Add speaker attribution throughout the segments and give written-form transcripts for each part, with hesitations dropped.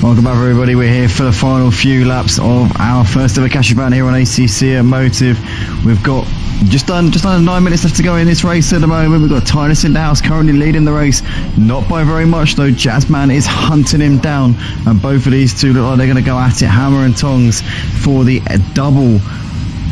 Speaker 1: Welcome back everybody, we're here for the final few laps of our first ever cash event here on ACC Automotive. We've got just under 9 minutes left to go in this race at the moment. We've got Tynus in the house currently leading the race, not by very much though. Jazzman is hunting him down, and both of these two look like they're going to go at it hammer and tongs for the double.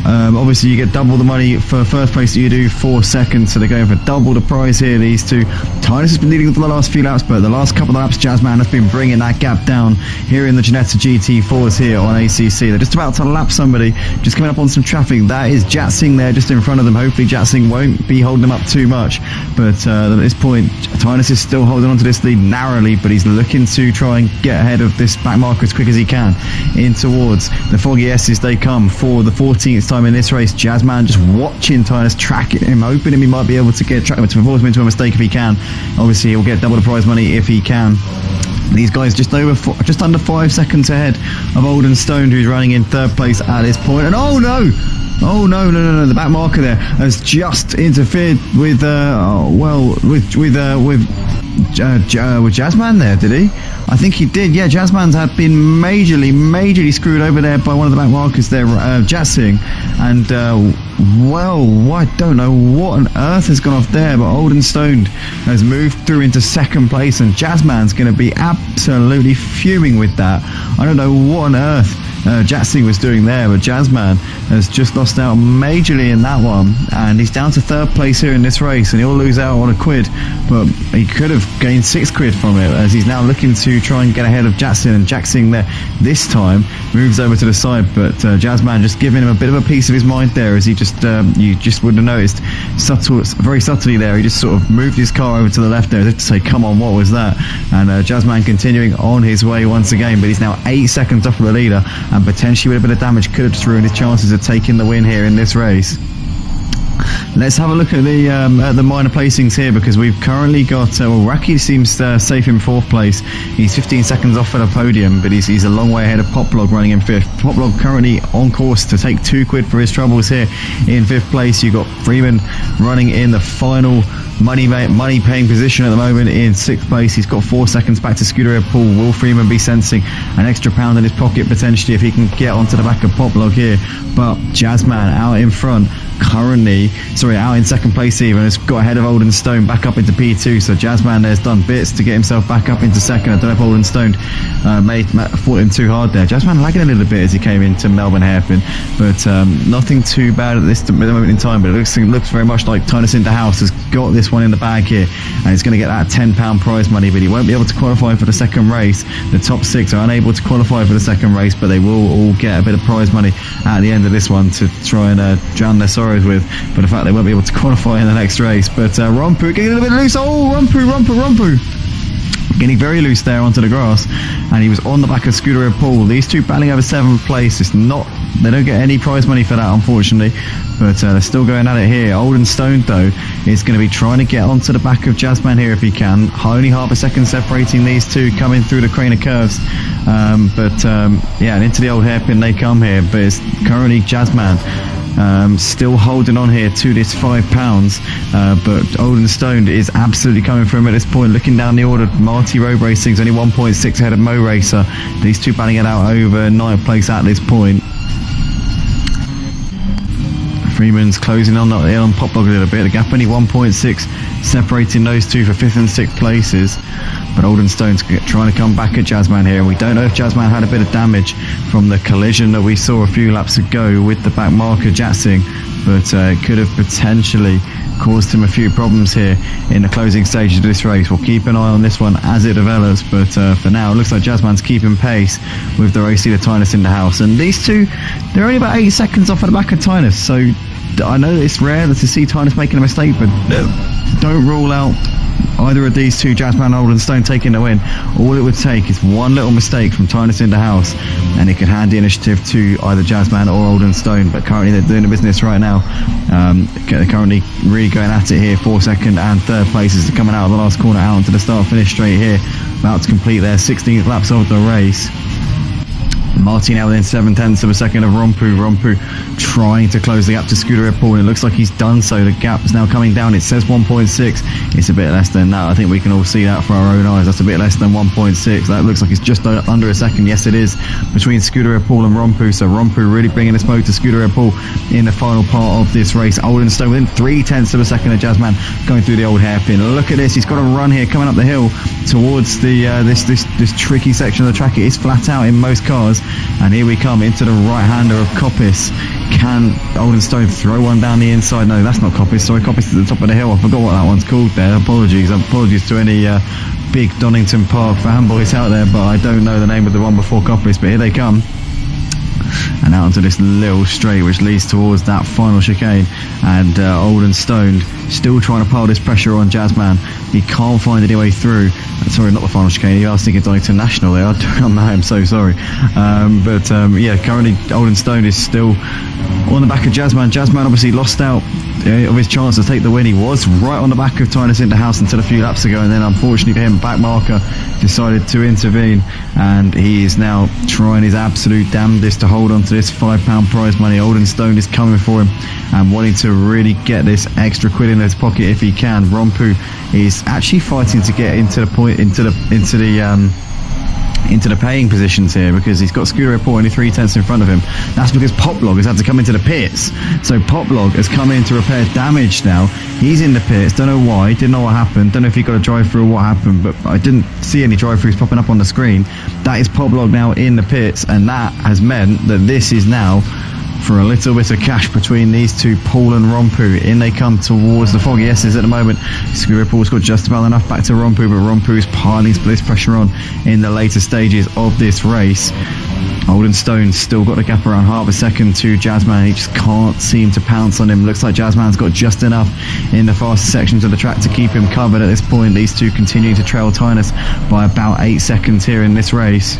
Speaker 1: Obviously you get double the money for first place that you do 4 seconds, so they're going for double the prize here, these two. Tynus has been leading for the last few laps, but the last couple of laps Jazzman has been bringing that gap down here in the Ginetta GT4s here on ACC. They're just about to lap somebody, just coming up on some traffic. That is Jatsing there just in front of them. Hopefully Jatsing won't be holding them up too much, but at this point Tynus is still holding on to this lead narrowly, but he's looking to try and get ahead of this back marker as quick as he can in towards the Foggy S's. They come for the 14th time in this race. Jazzman just watching Tynus, tracking him, hoping he might be able to get to force him into a mistake if he can. Obviously he'll get double the prize money if he can. These guys just under 5 seconds ahead of Oldham Stone, who's running in third place at this point. And oh no, the back marker there has just interfered with Jazzman there, did he? I think he did, yeah. Jazzman's had been majorly screwed over there by one of the back markers there, Jatsing, and well, I don't know what on earth has gone off there, but Oldham Stone has moved through into second place, and Jazzman's going to be absolutely fuming with that. I don't know what on earth Jatsing was doing there, but Jazzman has just lost out majorly in that one, and he's down to third place here in this race, and he'll lose out on £1, but he could have gained £6 from it, as he's now looking to try and get ahead of Jatsing, and Jatsing there this time moves over to the side, but Jazzman just giving him a bit of a piece of his mind there, as he just you just would have noticed very subtly there, he just sort of moved his car over to the left there as if to say, come on, what was that? And Jazzman continuing on his way once again, but he's now 8 seconds off of the leader, and potentially with a bit of damage could have just ruined his chances of taking the win here in this race. Let's have a look at the minor placings here, because we've currently got Raki seems safe in 4th place. He's 15 seconds off at the podium, but he's a long way ahead of Poplog running in 5th. Poplog currently on course to take £2 for his troubles here in 5th place. You've got Freeman running in the final money paying position at the moment in 6th place. He's got 4 seconds back to Scuderia Pool. Will Freeman be sensing an extra pound in his pocket potentially if he can get onto the back of Poplog here? But Jazzman out in front out in second place even, has got ahead of Oldham Stone back up into P2, so Jazzman there's done bits to get himself back up into second. I don't know if Oldham Stone fought him too hard there. Jazzman lagging a little bit as he came into Melbourne hairpin, but nothing too bad at the moment in time, but it looks very much like Tynus in the house has got this one in the bag here, and he's going to get that £10 prize money, but he won't be able to qualify for the second race. The top 6 are unable to qualify for the second race, but they will all get a bit of prize money at the end of this one to try and drown their sorrows with, but the fact they won't be able to qualify in the next race. But Rompu getting a little bit loose. Oh, Rompu getting very loose there onto the grass, and he was on the back of Scuderia Pool. These two battling over 7th place. They don't get any prize money for that, unfortunately, but they're still going at it here. Oldham Stone though is going to be trying to get onto the back of Jazzman here if he can. Only half a second separating these two coming through the crane of curves, and into the old hairpin they come here, but it's currently Jazzman still holding on here to this £5, but Oldham Stone is absolutely coming for him at this point. Looking down the order, Marty Road Racing's only 1.6 ahead of Mo Racer. These two batting it out over 9th place at this point. Freeman's closing on Poplog a little bit. The gap only 1.6 separating those two for 5th and 6th places, but Oldham Stone's trying to come back at Jazzman here, and we don't know if Jazzman had a bit of damage from the collision that we saw a few laps ago with the back marker Jatsing, but it could have potentially caused him a few problems here in the closing stages of this race. We'll keep an eye on this one as it develops, but for now it looks like Jazzman's keeping pace with the race leader Tynus in the house, and these two, they're only about 8 seconds off at the back of Tynus, so I know it's rare to see Tynus making a mistake, but don't rule out either of these two, Jazzman and Oldham Stone, taking the win. All it would take is one little mistake from Tynus in the house, and it could hand the initiative to either Jazzman or Oldham Stone, but currently they're doing the business right now. They're currently really going at it here. 4th, 2nd and 3rd places are coming out of the last corner out into the start finish straight here, about to complete their 16th laps of the race. Marty now within 7/10 of a second of Rompu. Rompu trying to close the gap to Scooter Red Bull, and it looks like he's done so. The gap is now coming down. It says 1.6. It's a bit less than that. I think we can all see that for our own eyes. That's a bit less than 1.6. That looks like it's just under a second. Yes, it is, between Scooter Red Bull and Rompu. So Rompu really bringing the smoke to Scooter Red Bull in the final part of this race. Oldenstone within 0.3 of a second of Jazzman going through the old hairpin. Look at this. He's got a run here coming up the hill towards the this tricky section of the track. It is flat out in most cars, and here we come into the right-hander of Coppice. Can Oldenstone throw one down the inside? No, that's not Coppice. Sorry, Coppice is at the top of the hill. I forgot what that one's called there. Apologies to any big Donington Park fanboys out there, but I don't know the name of the one before Coppice. But here they come, and out onto this little straight which leads towards that final chicane, and Oldenstone still trying to pile this pressure on Jazzman. He can't find any way through. Sorry, not the final chicane. I was thinking Donington National there. I'm so sorry. Yeah, currently Oldenstone is still on the back of Jazzman. Jazzman obviously lost out of his chance to take the win. He was right on the back of Tynus Interhouse until a few laps ago, and then unfortunately for him, backmarker decided to intervene, and he is now trying his absolute damnedest to hold on to this £5 prize money. Oldenstone is coming for him and wanting to really get this extra quid in his pocket if he can. Rompu is actually fighting to get into the paying positions here, because he's got Scooter Report only 0.3 in front of him. That's because Poplog has had to come into the pits. So Poplog has come in to repair damage now. He's in the pits. Don't know why. Didn't know what happened. Don't know if he got a drive through or what happened, but I didn't see any drive throughs popping up on the screen. That is Poplog now in the pits, and that has meant that this is now for a little bit of cash between these two, Paul and Rompu. In they come towards the Foggy S's at the moment. Scooter Paul's got just about enough back to Rompu, but Rompu is piling this pressure on in the later stages of this race. Oldenstone's still got the gap around half a second to Jazzman. He just can't seem to pounce on him. Looks like Jazzman's got just enough in the faster sections of the track to keep him covered at this point. These two continuing to trail Tynus by about 8 seconds here in this race.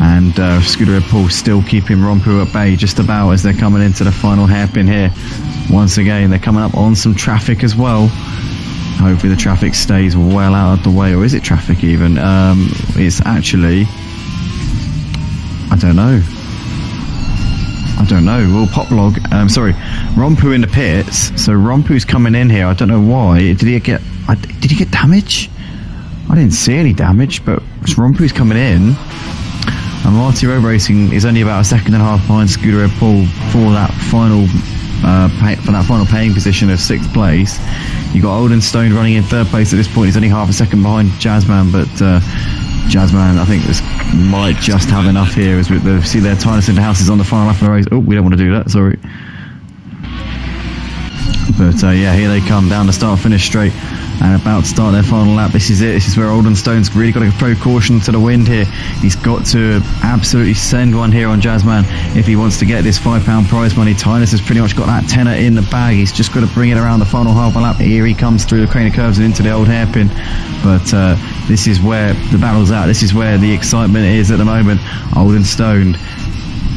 Speaker 1: And Scooter Red Paul still keeping Rompu at bay just about as they're coming into the final hairpin here. Once again, they're coming up on some traffic as well. Hopefully the traffic stays well out of the way, or is it traffic even? It's actually, I don't know. Well, Rompu in the pits. So Rompu's coming in here. I don't know why. Did he get damage? I didn't see any damage, but Rompu's coming in. And Marty Road Racing is only about 1.5 seconds behind Scooter Red Bull for that final paying position of 6th place. You got Oldenstone running in 3rd place at this point. He's only 0.5 seconds behind Jazzman, but Jazzman, I think, might just have enough here. As we see their Tynus Interhouse is on the final lap of the race. Oh, we don't want to do that. Sorry. But yeah, here they come down the start-finish straight and about to start their final lap. This is it. This is where Oldenstone's really got to throw caution to the wind here. He's got to absolutely send one here on Jazzman if he wants to get this £5 prize money. Tynus has pretty much got that tenner in the bag. He's just got to bring it around the final half a lap. Here he comes through the crane of curves and into the old hairpin. But this is where the battle's at. This is where the excitement is at the moment. Oldenstone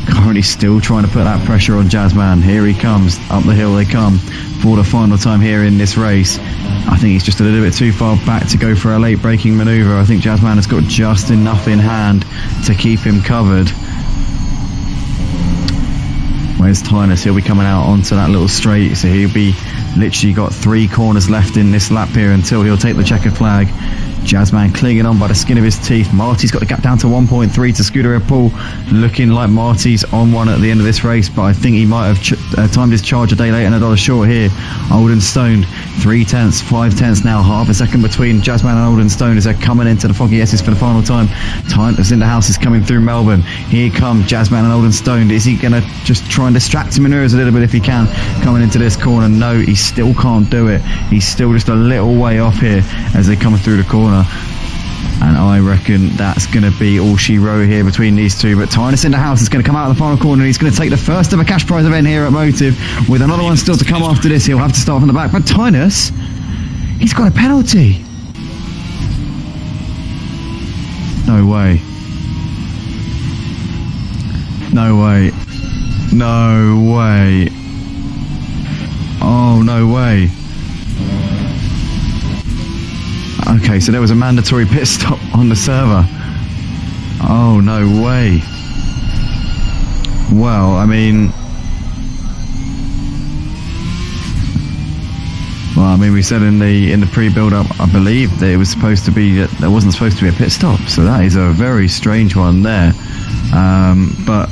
Speaker 1: currently still trying to put that pressure on Jazzman. Here he comes. Up the hill they come for the final time here in this race. I think he's just a little bit too far back to go for a late braking manoeuvre. I think Jazzman has got just enough in hand to keep him covered. Where's Tynus? He'll be coming out onto that little straight, so he'll be literally got 3 corners left in this lap here until he'll take the checkered flag. Jazzman clinging on by the skin of his teeth. Marty's got the gap down to 1.3 to Scooter Red Bull. Looking like Marty's on one at the end of this race, but I think he might have timed his charge a day late and $1 short here. Oldenstone, 0.3, 5/10 now, 0.5 second between Jazzman and Oldenstone as they're coming into the Foggy S's for the final time. Tynus Interhouse is coming through Melbourne. Here come Jazzman and Oldenstone. Is he going to just try and distract him in a little bit if he can, coming into this corner? No, he still can't do it. He's still just a little way off here as they come through the corner. And I reckon that's going to be all she wrote here between these two. But Tynus Interhouse is going to come out of the final corner, and he's going to take the first ever cash prize event here at Motive, with another one still to come after this. He'll have to start from the back. But Tynus, he's got a penalty. No way. No way. No way. Oh, no way. Okay, so there was a mandatory pit stop on the server. Oh, no way. Well, I mean... Well, I mean, we said in the pre-build-up, I believe that it was supposed to be that there wasn't supposed to be a pit stop, so that is a very strange one there. But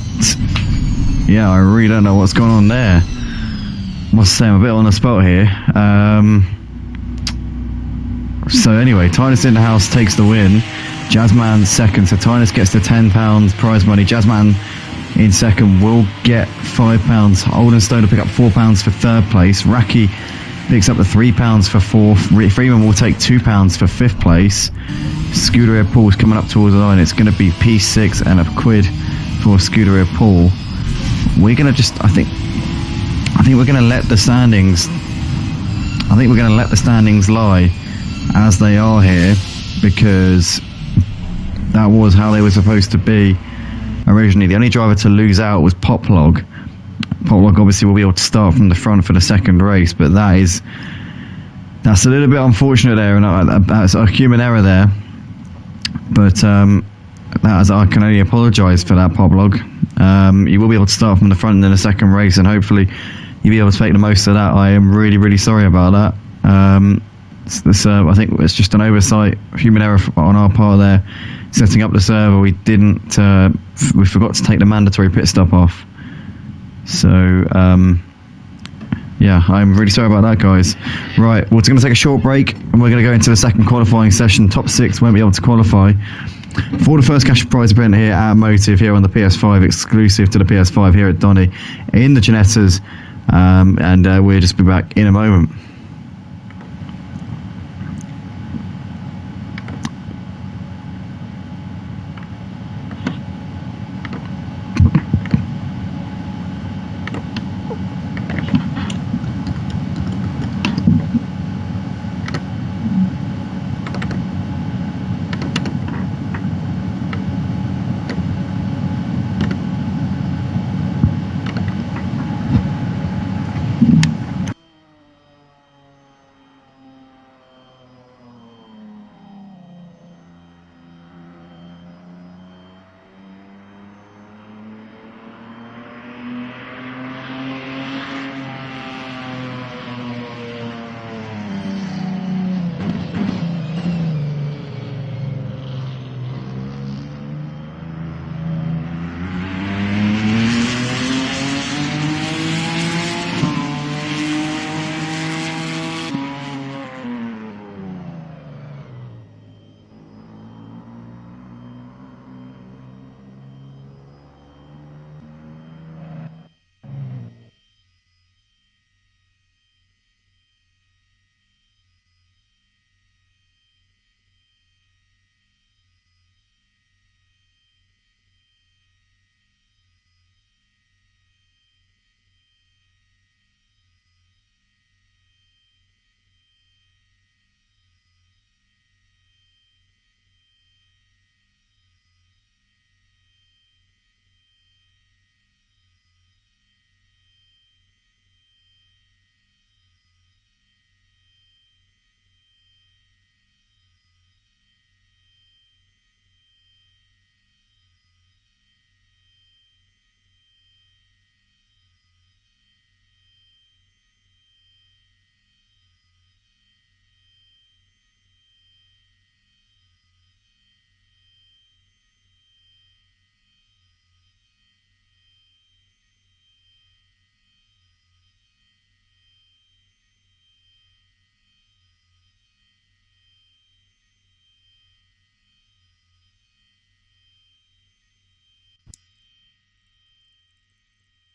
Speaker 1: yeah, I really don't know what's going on there. Must say I'm a bit on the spot here. So anyway, Tynus in the house takes the win. Jazzman second, so Tynus gets the £10 prize money. Jazzman in second will get £5. Oldenstone will pick up £4 for third place. Raki picks up the £3 for fourth. Freeman will take £2 for fifth place. Scuderia Paul's coming up towards the line. It's going to be P6 and a quid for Scuderia Paul. We're going to just, I think we're going to let the standings. I think we're going to let the standings lie as they are here, because that was how they were supposed to be originally. The only driver to lose out was Poplog. Poplog obviously will be able to start from the front for the second race, but that's a little bit unfortunate there, and that's a human error there. But I can only apologise for that, Poplog. You will be able to start from the front in the second race, and hopefully you'll be able to make the most of that. I am really, really sorry about that. I think it's just an oversight, human error on our part there, setting up the server. We forgot to take the mandatory pit stop off. So yeah, I'm really sorry about that, guys. Right, we're going to take a short break, and we're going to go into the second qualifying session. Top 6 won't be able to qualify for the first cash prize event here at Motive, here on the PS5, exclusive to the PS5 here at Donny in the Ginettas, and we'll just be back in a moment.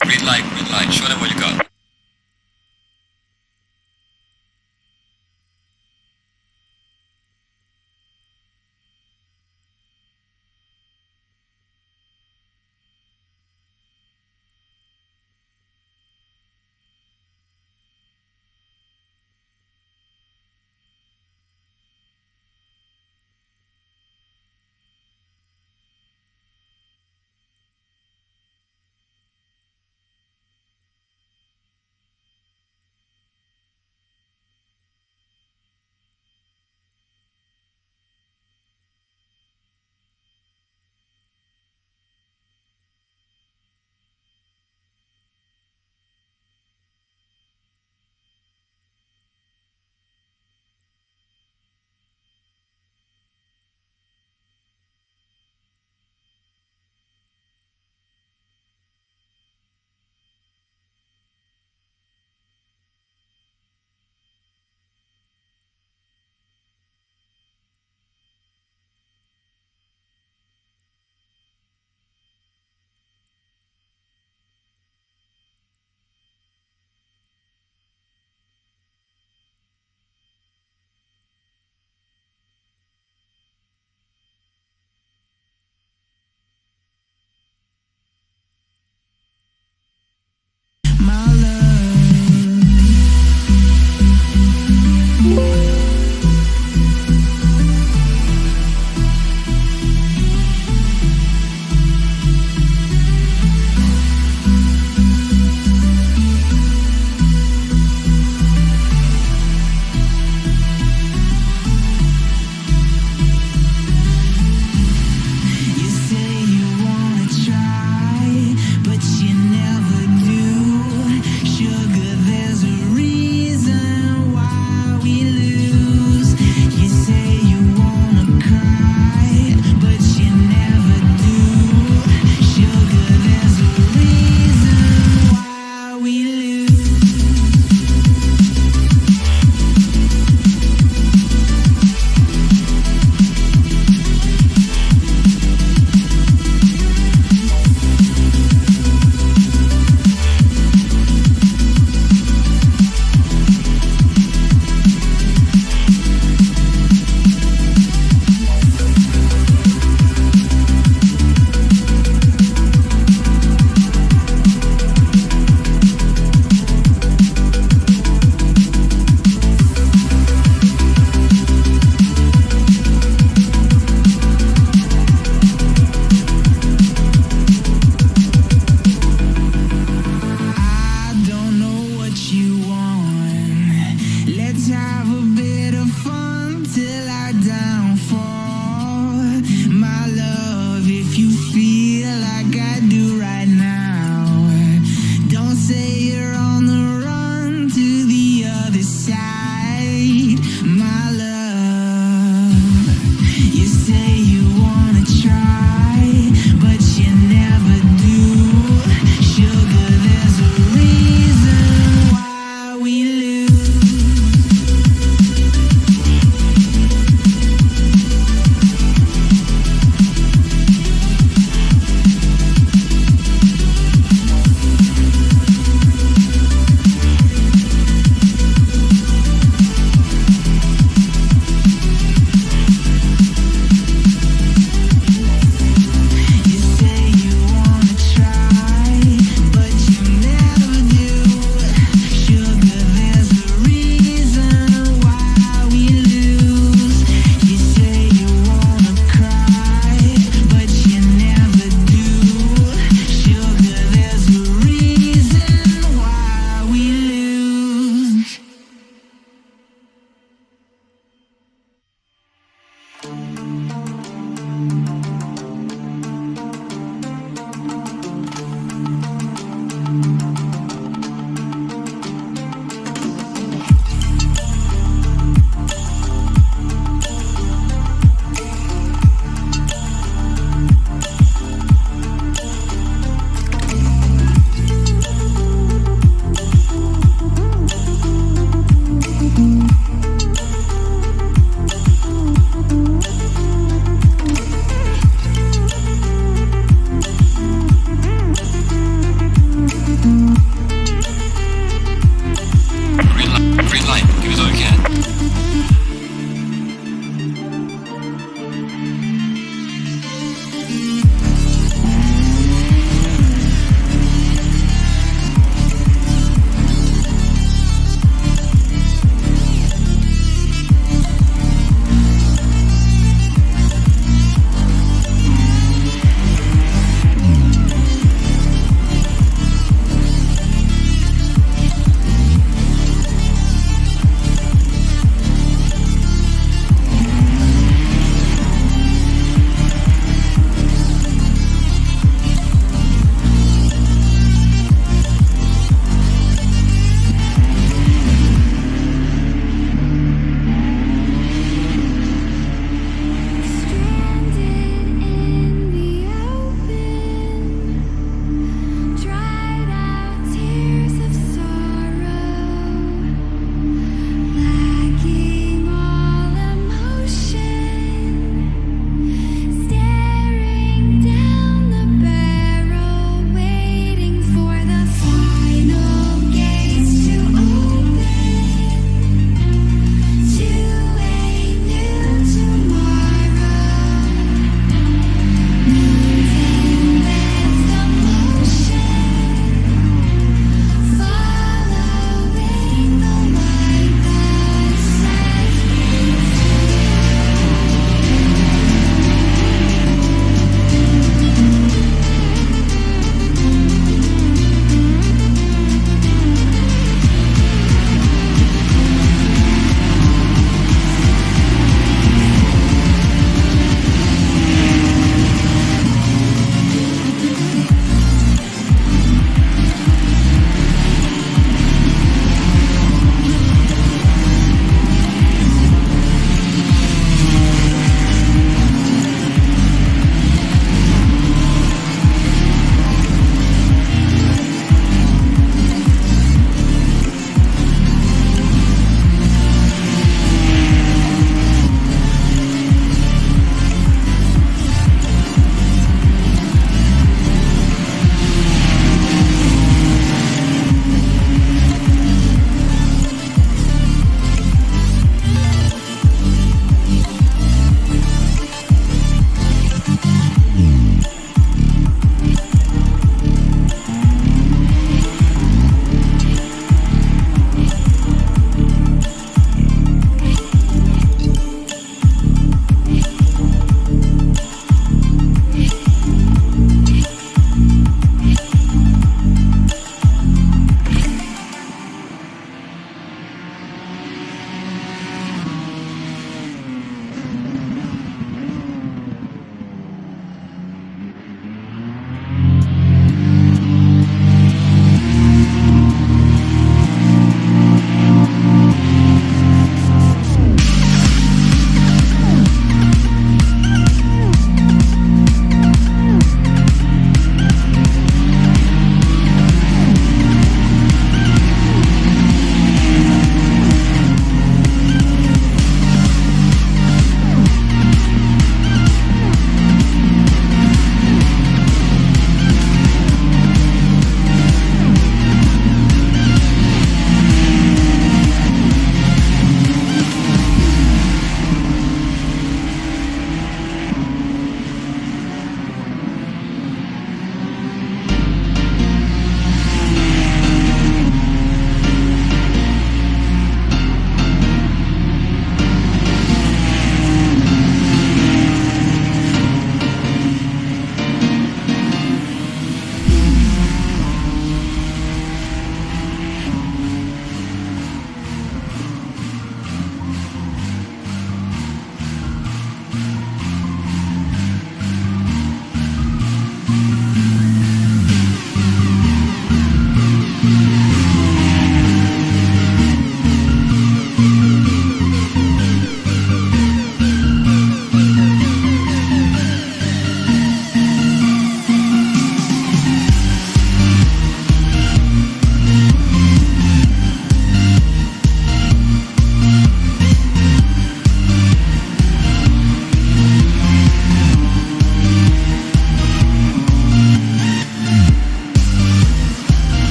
Speaker 2: Green light, show them what you got.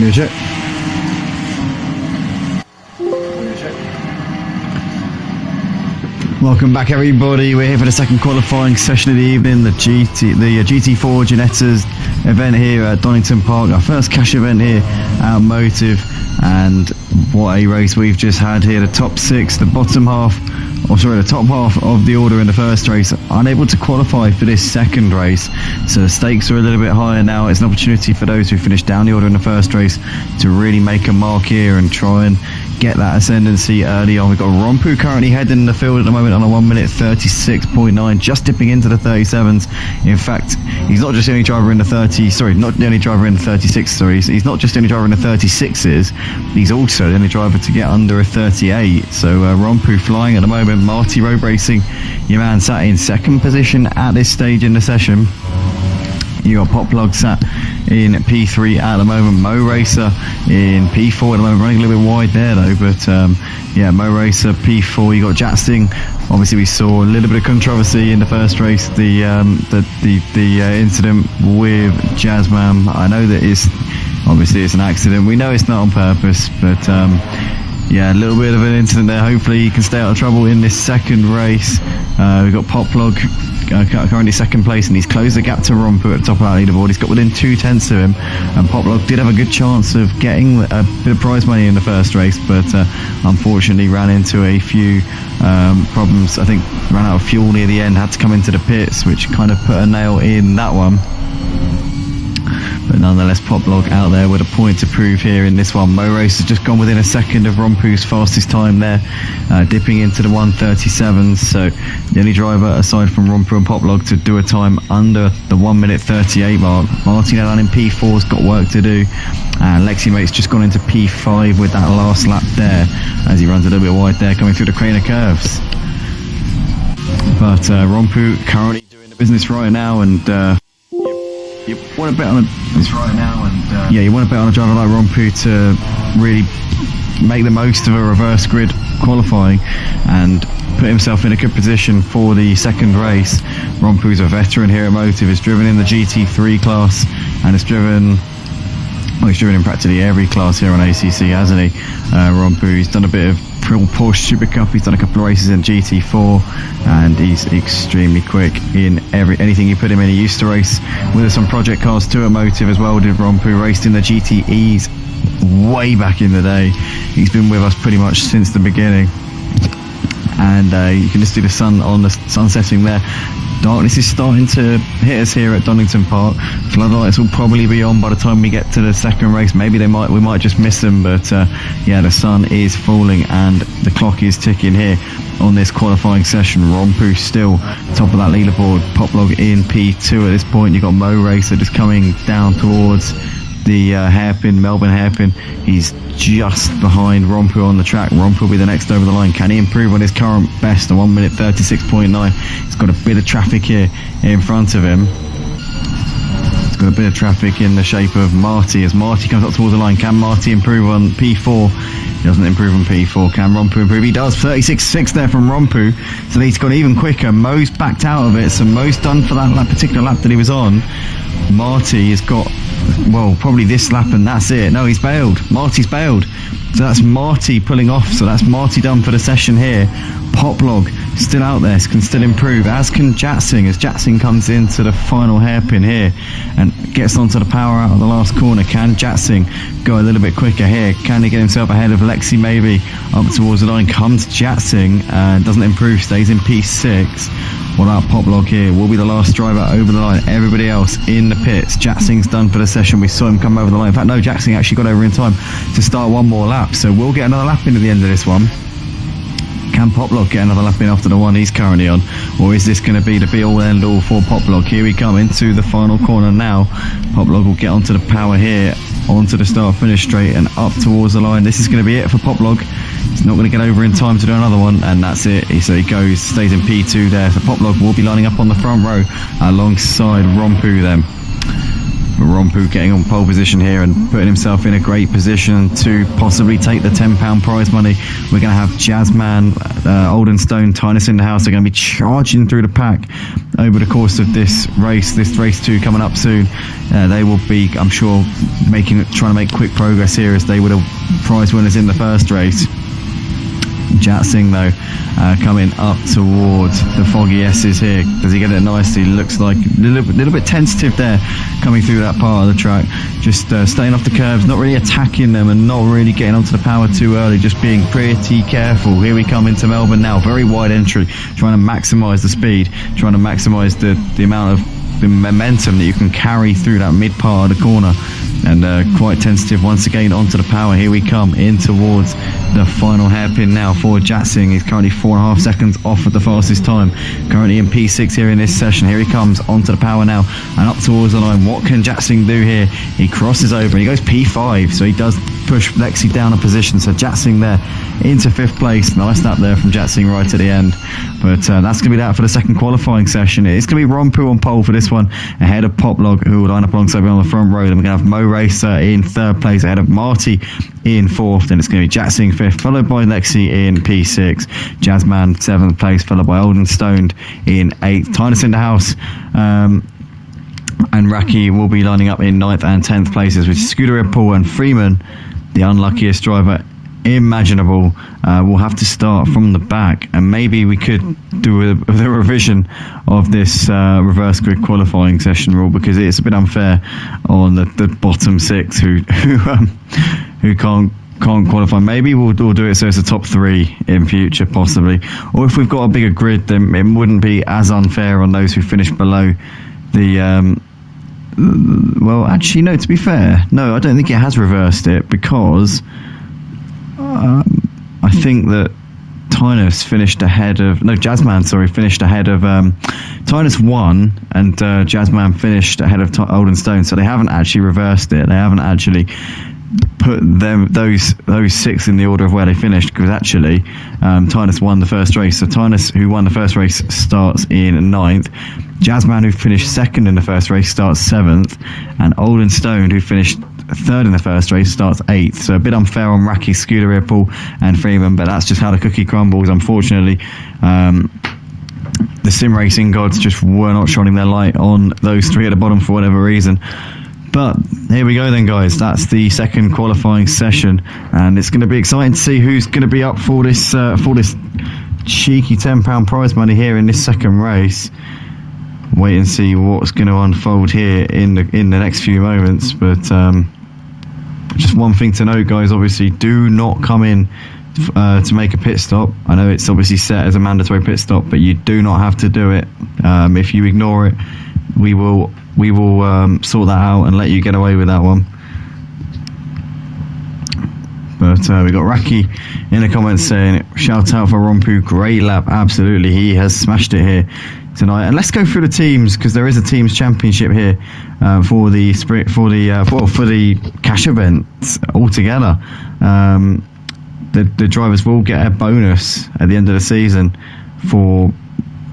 Speaker 1: Give it a check. Welcome back, everybody. We're here for the second qualifying session of the evening, the GT4 Ginetta's event here at Donington Park, our first cash event here at Motive. And what a race we've just had here. The top six, the top half of the order in the first race, unable to qualify for this second race. So the stakes are a little bit higher now. It's an opportunity for those who finished down the order in the first race to really make a mark here and try and get that ascendancy early on. We've got Rompu currently heading in the field at the moment on a 1 minute 36.9, just dipping into the 37s. In fact, he's not just the only driver in the 36s, he's not just the only driver in the 36s, he's also the only driver to get under a 38. So Rompu flying at the moment. Marty Road Racing, your man, sat in second position at this stage in the session. You got Poplog sat in P3 at the moment. Mo Racer in P4 at the moment, running a little bit wide there though. But yeah, Mo Racer P4. You got Jatsting. Obviously, we saw a little bit of controversy in the first race. The incident with Jazzman. I know that obviously it's an accident. We know it's not on purpose, but yeah, a little bit of an incident there. Hopefully he can stay out of trouble in this second race. We've got Poplog currently second place, and he's closed the gap to Rompu at the top of that leaderboard. He's got within 2/10 of him, and Poplog did have a good chance of getting a bit of prize money in the first race, but unfortunately ran into a few problems. I think ran out of fuel near the end, had to come into the pits, which kind of put a nail in that one. But nonetheless, Poplog out there with a point to prove here in this one. Mo Race has just gone within a second of Rompu's fastest time there, dipping into the 1:37s. So the only driver aside from Rompu and Poplog to do a time under the 1 minute 38 mark. Martin Allen in P4's got work to do. And Lexi Mate's just gone into P5 with that last lap there, as he runs a little bit wide there, coming through the crane of curves. But Rompu currently doing the business right now, and you want to bet on you want to bet on a driver like Rompu to really make the most of a reverse grid qualifying and put himself in a good position for the second race. Rompu's a veteran here at Motive. He's driven in the GT3 class, and he's driven in practically every class here on ACC, hasn't he? Rompu, he's done a bit of Porsche Super Cup, he's done a couple of races in GT4, and he's extremely quick in anything you put him in. He used to race with some project cars too at Motive as well, did Rompu. Raced in the GTEs way back in the day. He's been with us pretty much since the beginning, and you can just see the sun setting there. Darkness is starting to hit us here at Donington Park. Floodlights will probably be on by the time we get to the second race. Maybe we might just miss them, but yeah, the sun is falling and the clock is ticking here on this qualifying session. Rompu still top of that leaderboard. Poplog in P2 at this point. You've got Mo Racer just coming down towards the hairpin, Melbourne hairpin. He's just behind Rompu on the track. Rompu will be the next over the line. Can he improve on his current best, a 1 minute 36.9? He's got a bit of traffic here in front of him. He's got a bit of traffic in the shape of Marty as Marty comes up towards the line. Can Marty improve on P4? He doesn't improve on P4. Can Rompu improve? He does. 36.6 there from Rompu. So he's gone even quicker. Mo's backed out of it. So Mo's done for that particular lap that he was on. Marty has got, well, probably this lap and that's it. No, he's bailed. Marty's bailed. So that's Marty pulling off. So that's Marty done for the session here. Poplog still out there, can still improve, as can Jatsing, as Jatsing comes into the final hairpin here and gets onto the power out of the last corner. Can Jatsing go a little bit quicker here? Can he get himself ahead of Lexi maybe up towards the line? Comes Jatsing and doesn't improve, stays in P6. What about Poplog here? Will be the last driver over the line. Everybody else in the pits. Jatsing's done for the session. We saw him come over the line. In fact, no, Jatsing actually got over in time to start one more lap. So we'll get another lap in at the end of this one. Can Poplog get another lap in after the one he's currently on? Or is this going to be the be-all and end-all for Poplog? Here we come into the final corner now. Poplog will get onto the power here, onto the start-finish straight and up towards the line. This is going to be it for Poplog. He's not going to get over in time to do another one, and that's it. So he goes, stays in P2 there. So Poplog will be lining up on the front row alongside Rompu then. Rompu getting on pole position here and putting himself in a great position to possibly take the £10 prize money. We're going to have Jazzman, Oldenstone, Tynus in the house. They're going to be charging through the pack over the course of this race 2 coming up soon. They will be, I'm sure, trying to make quick progress here as they were the prize winners in the first race. Jatsing though, coming up towards the Foggy S's here. Does he get it nicely? Looks like a little bit tentative there, coming through that part of the track. Just staying off the curves, not really attacking them and not really getting onto the power too early, just being pretty careful. Here we come into Melbourne now, very wide entry, trying to maximise the speed, trying to maximise the amount of the momentum that you can carry through that mid part of the corner. And quite tentative once again onto the power. Here we come in towards the final hairpin now for Jatsing. He's currently 4.5 seconds off at the fastest time. Currently in P6 here in this session. Here he comes onto the power now and up towards the line. What can Jatsing do here? He crosses over and he goes P5. So he does push Lexi down a position. So Jatsing there into 5th place. Nice lap there from Jatsing right at the end. But that's going to be that for the second qualifying session. It's going to be Rompu on pole for this one, ahead of Poplog, who will line up alongside me on the front row. Then we're going to have Mo Racer in 3rd place, ahead of Marty in 4th. Then it's going to be Jatsing 5th, followed by Lexi in P6. Jazzman 7th place, followed by Oldenstone in 8th. Tynus in the house. And Raki will be lining up in 9th and 10th places, with Scooter Paul and Freeman, the unluckiest driver imaginable, will have to start from the back. And maybe we could do a revision of this reverse grid qualifying session rule, because it's a bit unfair on the bottom 6 who can't qualify. Maybe we'll do it so it's a top 3 in future, possibly. Or if we've got a bigger grid, then it wouldn't be as unfair on those who finish below the well, actually, no, to be fair, no, I don't think it has reversed it, because I think that Tynus finished ahead of... No, Jazzman, sorry, finished ahead of... Tynus won, and Jazzman finished ahead of Oldenstone, so they haven't actually reversed it. They haven't actually put those 6 in the order of where they finished, because actually Tynus won the first race. So Tynus, who won the first race, starts in 9th. Jazzman, who finished 2nd in the first race, starts 7th. And Oldenstone, who finished 3rd in the first race, starts 8th. So a bit unfair on Raki, Scooter, Ripple and Freeman, but that's just how the cookie crumbles, unfortunately. The sim racing gods just were not shining their light on those 3 at the bottom for whatever reason. But here we go then, guys. That's the second qualifying session, and it's going to be exciting to see who's going to be up for this cheeky £10 prize money here in this second race. Wait and see what's going to unfold here in the next few moments. But just one thing to note, guys, obviously do not come in to make a pit stop. I know it's obviously set as a mandatory pit stop, but you do not have to do it. If you ignore it, we will sort that out and let you get away with that one. But we got Raki in the comments saying, shout out for Rompu, great lap. Absolutely, he has smashed it here tonight. And let's go through the teams, because there is a teams championship here for the cash events altogether. The drivers will get a bonus at the end of the season for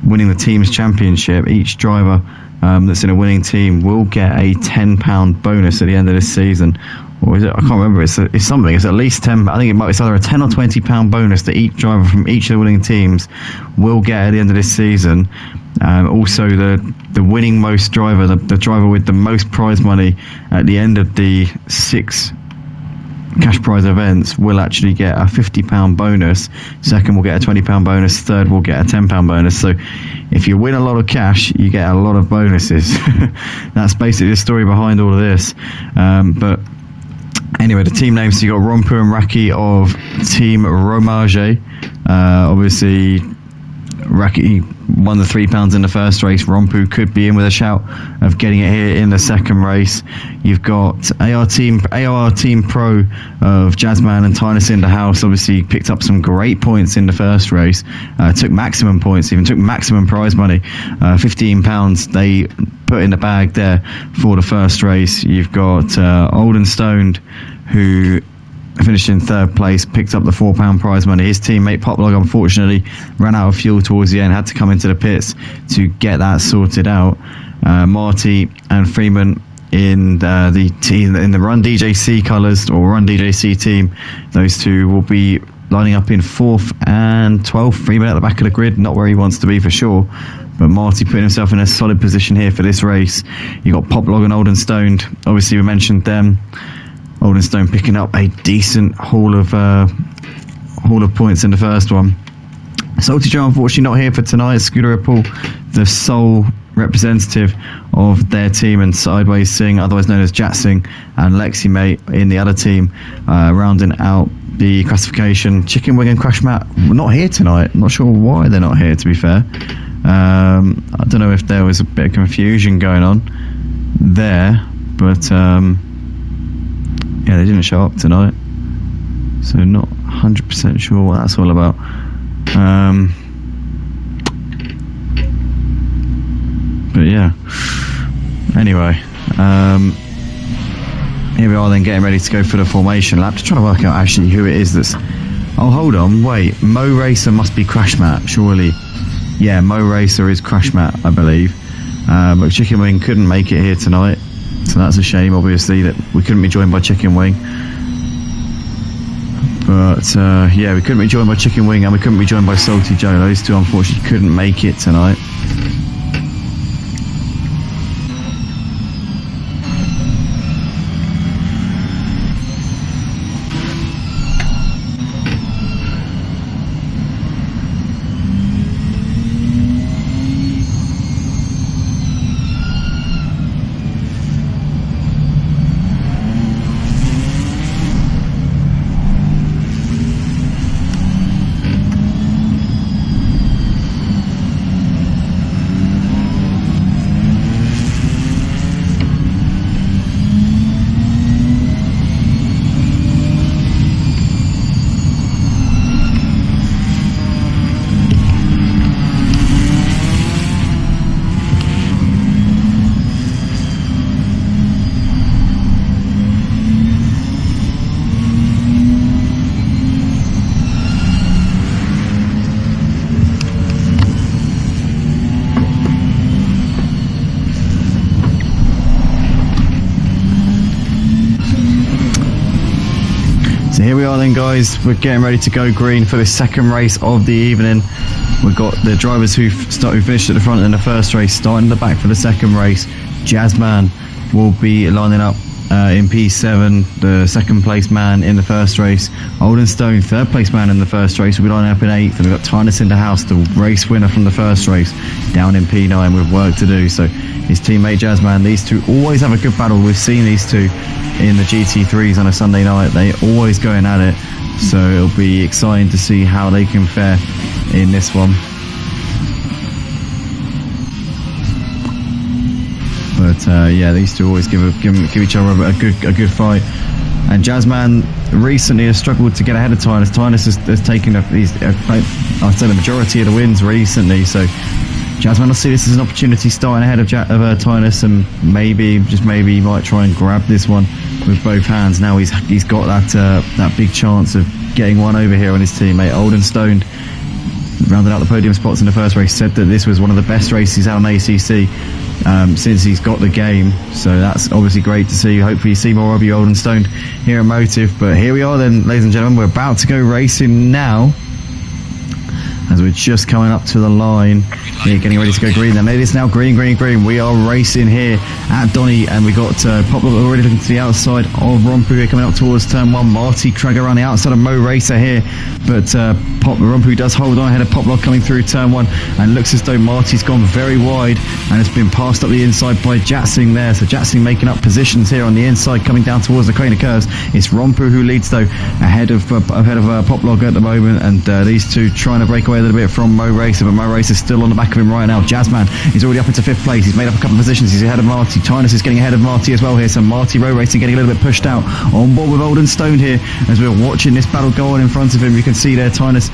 Speaker 1: winning the teams championship. Each driver that's in a winning team will get a £10 bonus at the end of this season. Or is it? I can't remember. It's something. It's at least 10. I think it's either a £10 or £20 bonus that each driver from each of the winning teams will get at the end of this season. Also, the winning most driver, the driver with the most prize money at the end of the 6 cash prize events, will actually get a £50 bonus. Second will get a £20 bonus. Third will get a £10 bonus. So if you win a lot of cash, you get a lot of bonuses. That's basically the story behind all of this. But anyway, the team names, so you got Rompu and Raki of Team Romage. Obviously, Raki won the £3 in the first race. Rompu could be in with a shout of getting it here in the second race. You've got AR Team Pro of Jazzman and Tynus in the house. Obviously picked up some great points in the first race. Took maximum points, even took maximum prize money. £15 they put in the bag there for the first race. You've got Oldenstone, who finished in 3rd place, picked up the £4 prize money. His teammate Poplog unfortunately ran out of fuel towards the end, had to come into the pits to get that sorted out. Marty and Freeman in the team in the Run DJC colours or Run DJC team. Those two will be lining up in 4th and 12th, 3 men at the back of the grid. Not where he wants to be for sure, but Marty putting himself in a solid position here for this race. You got Poplog and Oldenstoned. Obviously, we mentioned them. Oldenstoned picking up a decent haul of points in the first one. Salty Joe unfortunately not here for tonight. Scooter Ripple, the sole representative of their team, and Sideways Singh, otherwise known as Jat Singh, and Lexi Mate in the other team, rounding out the classification. Chicken Wing and Crash Mat not here tonight. I'm not sure why they're not here, to be fair. I don't know if there was a bit of confusion going on there, but yeah, they didn't show up tonight, so not 100% sure what that's all about. But yeah, anyway, here we are then getting ready to go for the formation lap. Just trying to work out actually who it is that's... Oh, hold on, wait, Mo Racer must be Crash Mat, surely. Yeah, Mo Racer is Crash Mat, I believe. But Chicken Wing couldn't make it here tonight, so that's a shame, obviously, that we couldn't be joined by Chicken Wing. But yeah, we couldn't be joined by Chicken Wing and we couldn't be joined by Salty Joe. Those two unfortunately couldn't make it tonight. Here we are then, guys, we're getting ready to go green for the second race of the evening. We've got the drivers who finished at the front in the first race starting at the back for the second race. Jazzman will be lining up in P7, the second place man in the first race. Oldenstone, third place man in the first race, will be lining up in 8th, and we've got Tynus in the house, the race winner from the first race, down in P9 with work to do. So his teammate Jazzman, these two always have a good battle. We've seen these two in the GT3s on a Sunday night. They always going at it, so it'll be exciting to see how they can fare in this one. But yeah, these two always give each other a good fight. And Jazzman recently has struggled to get ahead of Tynus. Tynus has taken I'd say the majority of the wins recently, so Jazzman will see this as an opportunity starting ahead of Tynus, and maybe, just maybe, he might try and grab this one with both hands. Now he's got that big chance of getting one over here on his teammate. Oldenstone, rounded out the podium spots in the first race, said that this was one of the best races he's had on ACC since he's got the game, so that's obviously great to see. Hopefully you see more of you Oldenstone here at Motive. But here we are then, ladies and gentlemen, we're about to go racing now, as we're just coming up to the line here, getting ready to go green. Then it is now green. We are racing here at Donny, and we got Pop already looking to the outside of Rompu here, coming up towards turn 1. Marty Clegg around the outside of Mo Racer here, but Rompu does hold on ahead of Poplock coming through turn 1, and looks as though Marty's gone very wide and has been passed up the inside by Jatsing there. So Jatsing making up positions here on the inside, coming down towards the crane of curves. It's Rompu who leads though, ahead of Poplock at the moment, and these two trying to break away a little bit from Mo Racer, but Mo Racer's still on the back of him right now. Jazzman is already up into 5th place. He's made up a couple of positions. He's ahead of Marty. Tynus is getting ahead of Marty as well here. So Marty Row Racing getting a little bit pushed out on board with Oldenstone here as we're watching this battle go on in front of him. You can see there Tynus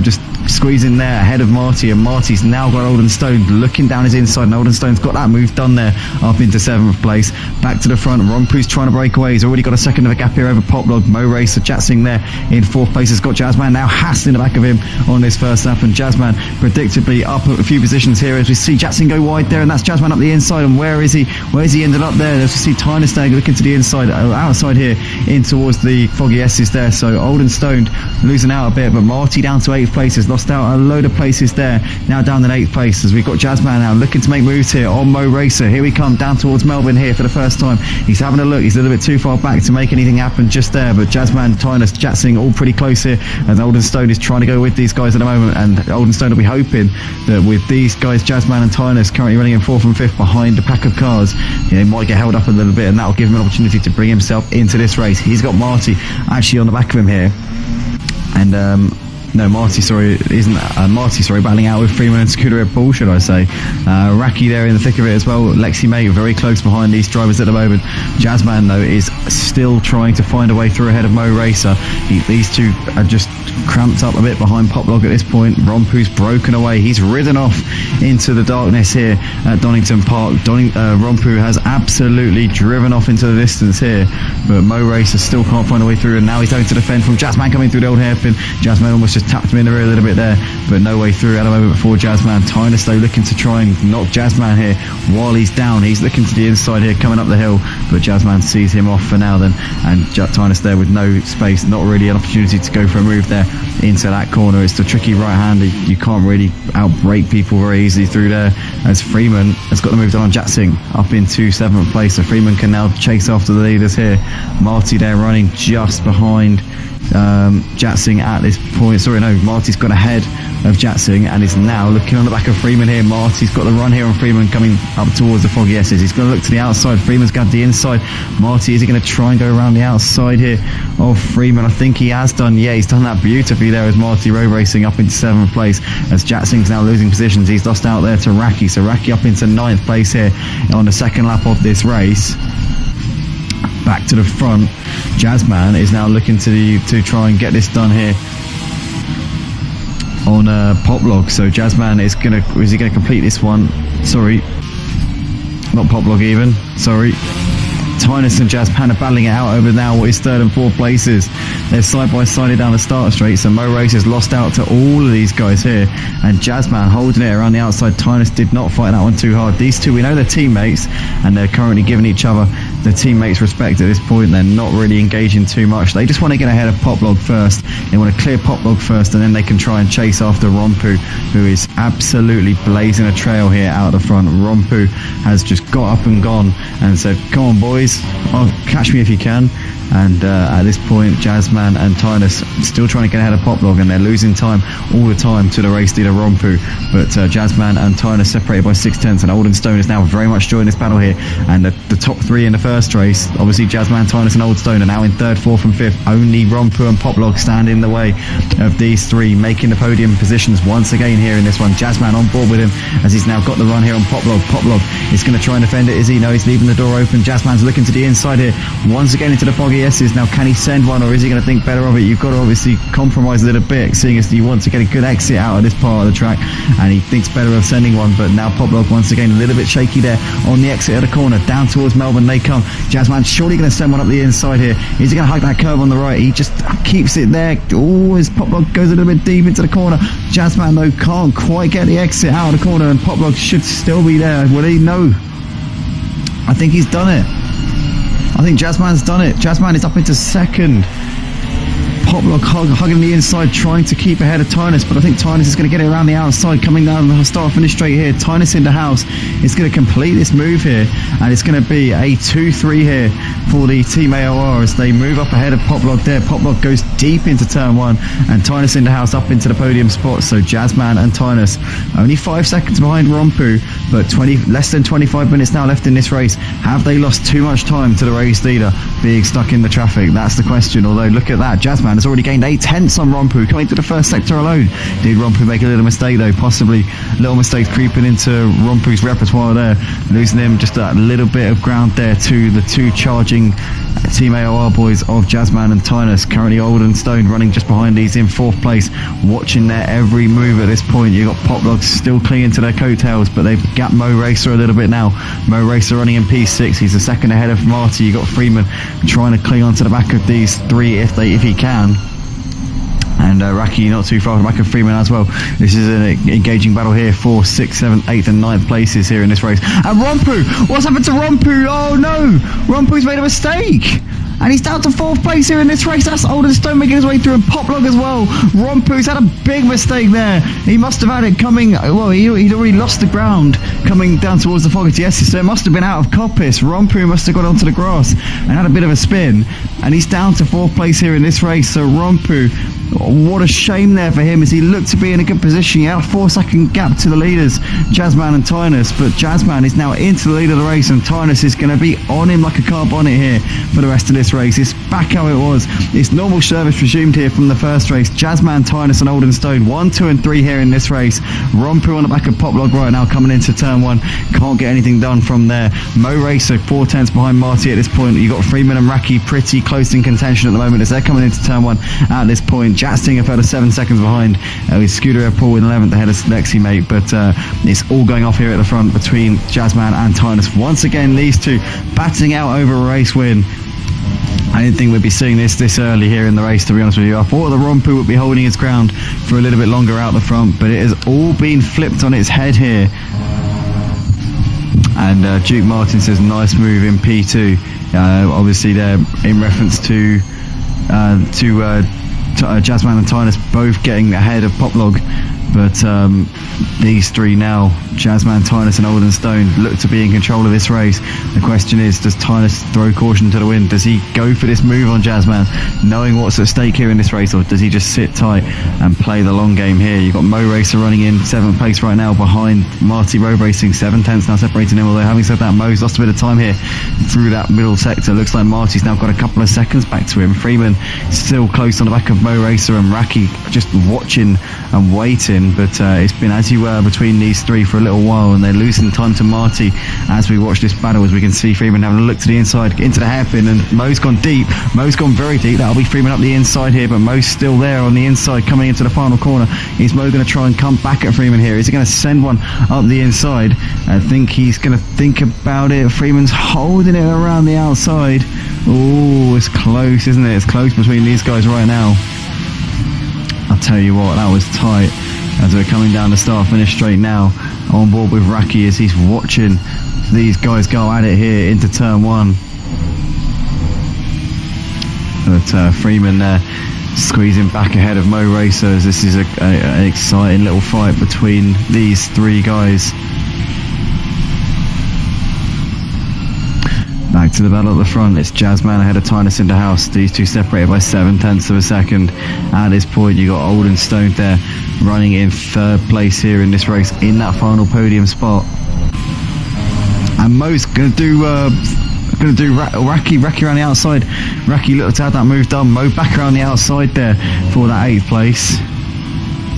Speaker 1: just squeezing there ahead of Marty, and Marty's now got Oldenstone looking down his inside, and Oldenstone's got that move done there up into 7th place. Back to the front, Rompu's trying to break away. He's already got a second of a gap here over Poplog. Mo Racer, Jatsing there in 4th place has got Jazzman now hassling the back of him on this first Verstappen. Jazzman predictably up a few positions here as we see Jackson go wide there, and that's Jazzman up the inside. And where is he? Where's he ended up there? As we see Tyner Stagg looking to the inside, outside here, in towards the Foggy S's there. So Old and Stoned losing out a bit, but Marty down to 8th place, has lost out a load of places there. Now down in 8th place as we've got Jazzman now looking to make moves here on Mo Racer. Here we come down towards Melbourne here for the first time. He's having a look. He's a little bit too far back to make anything happen just there, but Jazzman, Tyner, Jatsing all pretty close here, and Old and Stone is trying to go with these guys at the moment, and Old and Stone will be hoping that with these guys, Jazzman and Tyner currently running in 4th and 5th behind a pack of cars, he might get held up a little bit, and that'll give him an opportunity to bring himself into this race. He's got Marty actually on the back of him here, and no, Marty, sorry, battling out with Freeman and Scooter Red Bull, should I say. Raki there in the thick of it as well. Lexi May very close behind these drivers at the moment. Jazzman, though, is still trying to find a way through ahead of Mo Racer. These two are just cramped up a bit behind Poplog at this point. Rompu's broken away. He's ridden off into the darkness here at Donington Park. Rompu has absolutely driven off into the distance here, but Mo Racer still can't find a way through, and now he's going to defend from Jazzman coming through the old hairpin. Jazzman almost just tapped him in the rear a little bit there, but no way through at the moment for Jazzman. Tyner though looking to try and knock Jazzman here while he's down. He's looking to the inside here, coming up the hill, but Jazzman sees him off for now then, and Tyner there with no space, not really an opportunity to go for a move there into that corner. It's the tricky right-hander. You can't really outbrake people very easily through there, as Freeman has got the move done on Jatsing up into 7th place, so Freeman can now chase after the leaders here. Marty there running just behind Jatsing at this point. Sorry, no, Marty's got ahead of Jatsing and is now looking on the back of Freeman here. Marty's got the run here on Freeman coming up towards the Foggy S's. He's going to look to the outside. Freeman's got the inside. Marty, is he going to try and go around the outside here of Freeman? I think he has done. Yeah, he's done that beautifully there as Marty road racing up into 7th place, as Jatsing's now losing positions. He's lost out there to Raki, so Raki up into 9th place here on the second lap of this race. Back to the front, Jazzman is now looking to try and get this done here on Poplog. So Jazzman is he gonna complete this one? Sorry, not Poplog even. Sorry. Tyner and Jazzman are battling it out over now what is 3rd and 4th places. They're side by side down the start straight, so Mo Race has lost out to all of these guys here, and Jazzman holding it around the outside. Tyner did not fight that one too hard. These two, we know they're teammates, and they're currently giving each other their teammates respect at this point. They're not really engaging too much. They just want to get ahead of Poplog first. They want to clear Poplog first, and then they can try and chase after Rompu, who is absolutely blazing a trail here out the front. Rompu has just got up and gone and said, "Come on, boys, catch me if you can." And at this point, Jazzman and Tyner still trying to get ahead of Poplog, and they're losing time all the time to the race leader Rompu. But Jazzman and Tyner separated by 6/10, and Old and Stone is now very much joining this battle here. And the top 3 in the first race, obviously Jazzman, Tyner and Old Stone, are now in 3rd, 4th and 5th. Only Rompu and Poplog stand in the way of these 3, making the podium positions once again here in this one. Jazzman on board with him as he's now got the run here on Poplog. Poplog is going to try and defend it, is he? No, he's leaving the door open. Jazzman's looking to the inside here, once again into the Foggy S's. Now, can he send one, or is he going to think better of it? You've got to obviously compromise a little bit, seeing as you want to get a good exit out of this part of the track, and he thinks better of sending one. But now Poplog once again a little bit shaky there on the exit of the corner. Down towards Melbourne they come. Jazzman surely going to send one up the inside here. Is he going to hug that curve on the right? He just keeps it there. Oh, his Poplog goes a little bit deep into the corner. Jazzman, though, can't quite get the exit out of the corner, and Poplog should still be there. Will he? No. I think he's done it. I think Jazzman's done it. Jazzman is up into 2nd. Poplog hugging the inside, trying to keep ahead of Tyner, but I think Tyner is going to get it around the outside, coming down the start finish straight here. Tyner in the house is going to complete this move here, and it's going to be a 2-3 here for the Team AOR as they move up ahead of Poplog there. Poplog goes deep into turn 1, and Tyner in the house up into the podium spot. So Jazzman and Tyner only 5 seconds behind Rompu, but less than 25 minutes now left in this race. Have they lost too much time to the race leader being stuck in the traffic? That's the question. Although look at that, Jazzman has already gained 8/10 on Rompu coming to the first sector alone. Did Rompu make a little mistake though? Possibly little mistakes creeping into Rompu's repertoire there, losing him just a little bit of ground there to the 2 charging Team AOR boys of Jazzman and Tyner. Currently Old and Stone running just behind these in 4th place, watching their every move at this point. You've got Poplog still clinging to their coattails, but they've gapped Mo Racer a little bit now. Mo Racer running in P6. He's a second ahead of Marty. You've got Freeman trying to cling onto the back of these 3 if he can. And Raki not too far back of Freeman as well. This is an engaging battle here. 4th, 6th, 7th, 8th and 9th places here in this race. And Rompu! What's happened to Rompu? Oh no! Rompu's made a mistake! And he's down to 4th place here in this race. That's Oldenstone making his way through, and Poplog as well. Rompu's had a big mistake there. He must have had it coming, well, he'd already lost the ground coming down towards the Fogarty Esses, so it must have been out of coppice. Rompu must have got onto the grass and had a bit of a spin. And he's down to 4th place here in this race. So Rompu, what a shame there for him, as he looked to be in a good position. He had a 4-second gap to the leaders, Jazzman and Tynus, but Jazzman is now into the lead of the race, and Tynus is going to be on him like a car bonnet here for the rest of this race. It's back how it was. It's normal service resumed here from the first race. Jazzman, Tynus and Oldenstone 1, 2 and 3 here in this race. Rompu on the back of Poplog right now coming into turn 1. Can't get anything done from there. Mo Racer 4 tenths behind Marty at this point. You've got Freeman and Raki pretty close in contention at the moment as they're coming into turn 1 at this point. Jatsing a further 7 seconds behind with Scooter Paul in 11th ahead of Lexi Mate, but it's all going off here at the front between Jazzman and Tynus. Once again, these two battling out over a race win. I didn't think we'd be seeing this early here in the race, to be honest with you. I thought the Rompu would be holding his ground for a little bit longer out the front, but it has all been flipped on its head here. And Duke Martin says nice move in P2. Obviously they're in reference to Jazzman and Tynus both getting ahead of Poplog, but these three now, Jazzman, Tynus and Oldenstone, look to be in control of this race. The question is, does Tynus throw caution to the wind? Does he go for this move on Jazzman, knowing what's at stake here in this race, or does he just sit tight and play the long game here? You've got Mo Racer running in 7th place right now behind Marty Road Racing, 7 tenths now separating him, although having said that, Mo's lost a bit of time here through that middle sector. Looks like Marty's now got a couple of seconds back to him. Freeman still close on the back of Mo Racer, and Raki just watching and waiting, but it's been as you were between these three for a little while, and they're losing time to Marty as we watch this battle. As we can see Freeman having a look to the inside into the hairpin, and Mo's gone deep. Mo's gone very deep. That'll be Freeman up the inside here, but Mo's still there on the inside coming into the final corner. Is Mo going to try and come back at Freeman here? Is he going to send one up the inside? I think he's going to think about it. Freeman's holding it around the outside. Oh, it's close, isn't it? It's close between these guys right now. I'll tell you what, that was tight. As we're coming down the start-finish straight now, on board with Raki as he's watching these guys go at it here into turn 1. But Freeman there squeezing back ahead of Mo Racer, as this is an exciting little fight between these three guys. Back to the battle at the front, it's Jazzman ahead of Tynus in the house. These two separated by 7 tenths of a second. At this point, you got Oldenstone there running in 3rd place here in this race in that final podium spot. And Mo's going to do Raki around the outside. Raki looked to have that move done. Mo back around the outside there for that 8th place.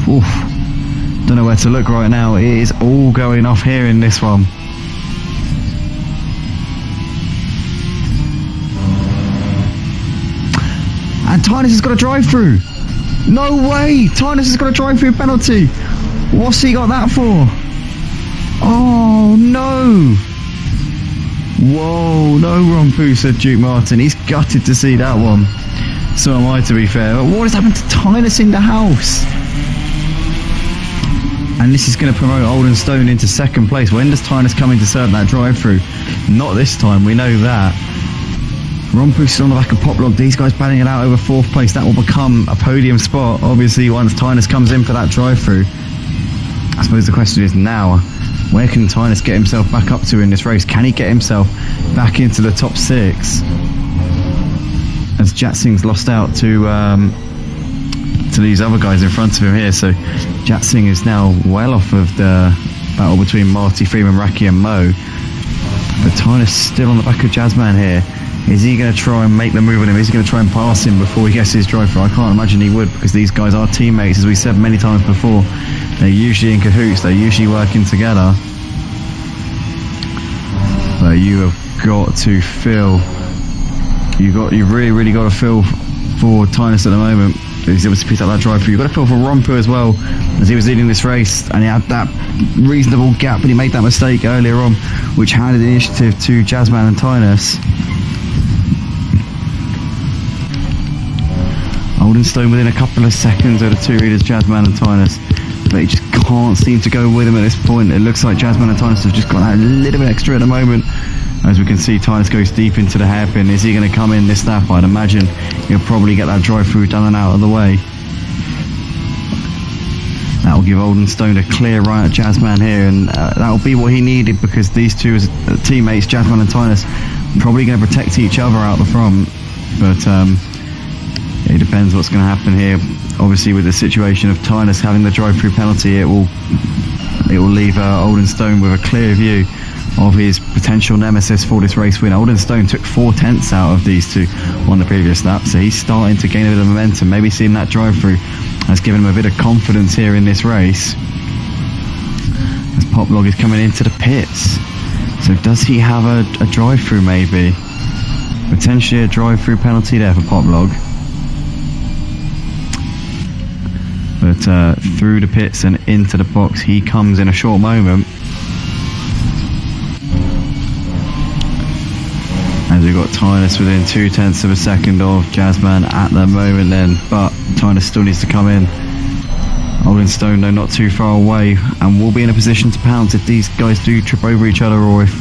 Speaker 1: Oof. Don't know where to look right now. It is all going off here in this one. And Tynus has got a drive-through. No way! Tynus has got a drive-through penalty. What's he got that for? Oh no! Whoa, no Rompu, said Duke Martin. He's gutted to see that one. So am I, to be fair. But what has happened to Tynus in the house? And this is going to promote Oldenstone into 2nd place. When does Tynus come in to serve that drive-through? Not this time, we know that. Rompu's still on the back of Poplog. These guys battling it out over 4th place. That will become a podium spot, obviously, once Tynus comes in for that drive-through. I suppose the question is now, where can Tynus get himself back up to in this race? Can he get himself back into the top 6? As Jatsing's lost out to these other guys in front of him here. So Jatsing is now well off of the battle between Marty, Freeman, Raki and Mo. But Tynus still on the back of Jazzman here. Is he going to try and make the move on him? Is he going to try and pass him before he gets his drive-through? I can't imagine he would, because these guys are teammates, as we said many times before. They're usually in cahoots. They're usually working together. But you have got to feel. You've really got to feel for Tynus at the moment. He's able to pick up that drive-through. You've got to feel for Rompu as well, as he was leading this race, and he had that reasonable gap, but he made that mistake earlier on, which handed the initiative to Jazzman and Tynus. Oldenstone within a couple of seconds of the two leaders, Jazzman and Tynus, but he just can't seem to go with him at this point. It looks like Jazzman and Tynus have just got that little bit extra at the moment. As we can see, Tynus goes deep into the hairpin. Is he going to come in this lap? I'd imagine he'll probably get that drive through done and out of the way. That will give Oldenstone a clear right at Jazzman here, and that will be what he needed, because these two as teammates, Jazzman and Tynus, probably going to protect each other out the front. But it depends what's going to happen here. Obviously, with the situation of Tynus having the drive-through penalty, it will leave Oldenstone with a clear view of his potential nemesis for this race win. Oldenstone took 4/10 out of these two on the previous lap, so he's starting to gain a bit of momentum. Maybe seeing that drive-through has given him a bit of confidence here in this race. As Poplog is coming into the pits. So does he have a drive-through maybe? Potentially a drive-through penalty there for Poplog. But through the pits and into the box he comes in a short moment. As we've got Tynus within 0.2 of a second of Jazzman at the moment then, but Tynus still needs to come in. Oldenstone though not too far away, and will be in a position to pounce if these guys do trip over each other, or if,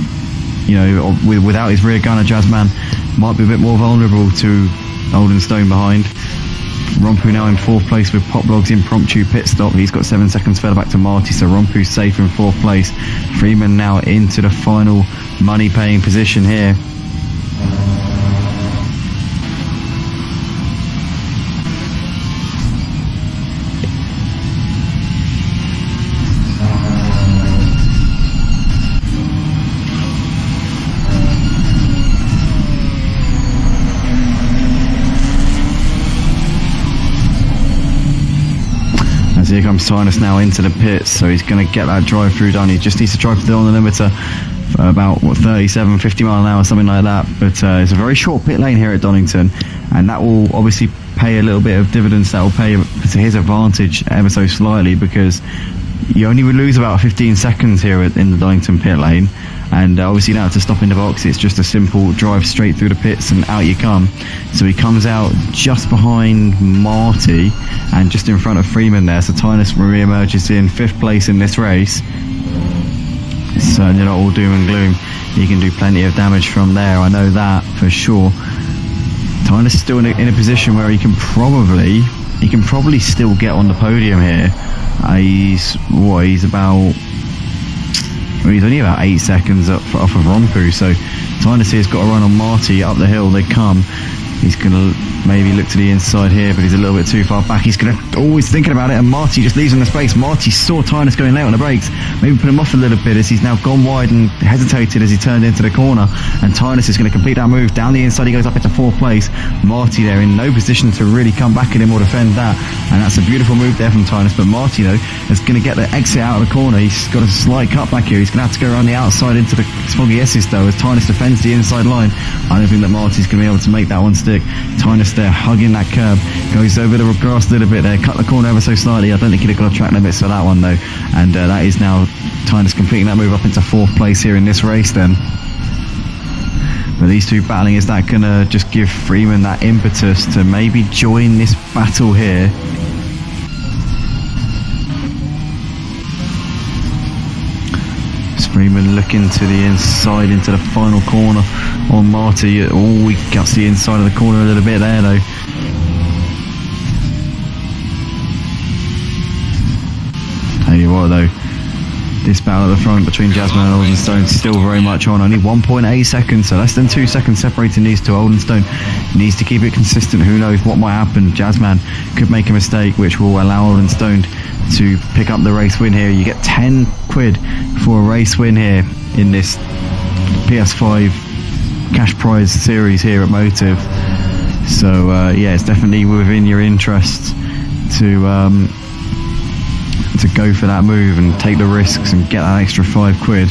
Speaker 1: you know, without his rear gunner, Jazzman might be a bit more vulnerable to Oldenstone behind. Rompu now in 4th place with Poplog's impromptu pit stop. He's got 7 seconds further back to Marty, so Rompu's safe in 4th place. Freeman now into the final money paying position here. Here comes Tynus now into the pits, so he's going to get that drive through done. He just needs to drive on the limiter for about 37, 50 mile an hour, something like that. But it's a very short pit lane here at Donington, and that will obviously pay a little bit of dividends. That will pay to his advantage ever so slightly, because you only would lose about 15 seconds here in the Donington pit lane. And obviously now to stop in the box, it's just a simple drive straight through the pits and out you come. So he comes out just behind Marty and just in front of Freeman there. So Tynus re-emerges in 5th place in this race. It's certainly not all doom and gloom. He can do plenty of damage from there, I know that for sure. Tynus is still in a position where he can probably still get on the podium here. He's only about 8 seconds off of Rompu, so Tynus here's got to run on Marty up the hill. They come. He's going to maybe look to the inside here, but he's a little bit too far back. He's going to always thinking about it, and Marty just leaves him the space. Marty saw Tynus going late on the brakes, maybe put him off a little bit as he's now gone wide and hesitated as he turned into the corner. And Tynus is going to complete that move down the inside. He goes up into 4th place. Marty there in no position to really come back at him or defend that, and that's a beautiful move there from Tynus. But Marty though is going to get the exit out of the corner. He's got a slight cut back here. He's going to have to go around the outside into the Foggy S's though, as Tynus defends the inside line. I don't think that Marty's going to be able to make that one stick. Tynus there hugging that curb, goes over the grass a little bit there, cut the corner ever so slightly. I don't think he'd have got a track limits for that one though, and that is now Tynus completing that move up into 4th place here in this race then. But these two battling, is that going to just give Freeman that impetus to maybe join this battle here? Freeman looking to the inside into the final corner on Marty. Oh, he cuts the inside of the corner a little bit there though. Tell you what though, this battle at the front between Jazzman and Oldenstone is still very much on. Only 1.8 seconds, so less than 2 seconds separating these two. Oldenstone needs to keep it consistent. Who knows what might happen? Jazzman could make a mistake which will allow Oldenstone to pick up the race win here. You get 10 quid for a race win here in this PS5 cash prize series here at Motive. So yeah, it's definitely within your interest to go for that move and take the risks and get that extra 5 quid.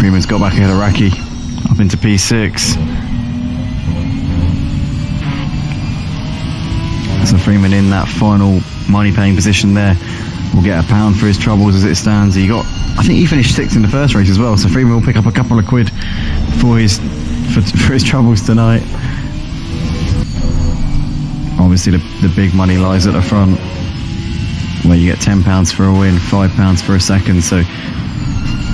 Speaker 1: Freeman's got back ahead of Raki, up into P6. So Freeman in that final money-paying position there will get £1 for his troubles as it stands. I think he finished 6th in the first race as well, so Freeman will pick up a couple of quid for his troubles tonight. Obviously the big money lies at the front, where you get £10 for a win, £5 for a second. So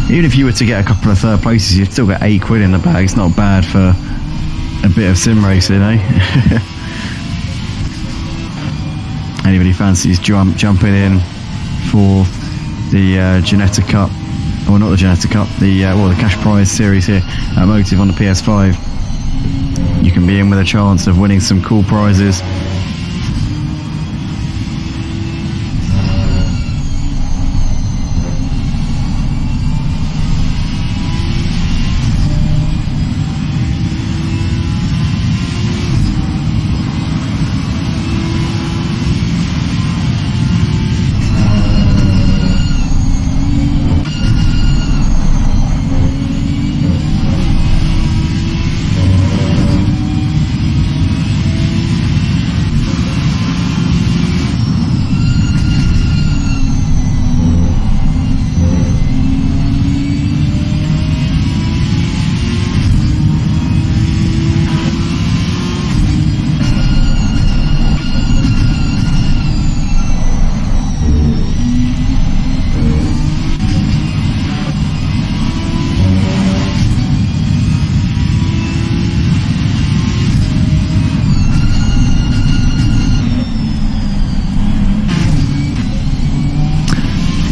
Speaker 1: even if you were to get a couple of third places, you'd still get £8 in the bag. It's not bad for a bit of sim racing, eh? Anybody fancies jumping in for the Ginetta Cup, or not the Ginetta Cup, the cash prize series here at Motive on the PS5, you can be in with a chance of winning some cool prizes.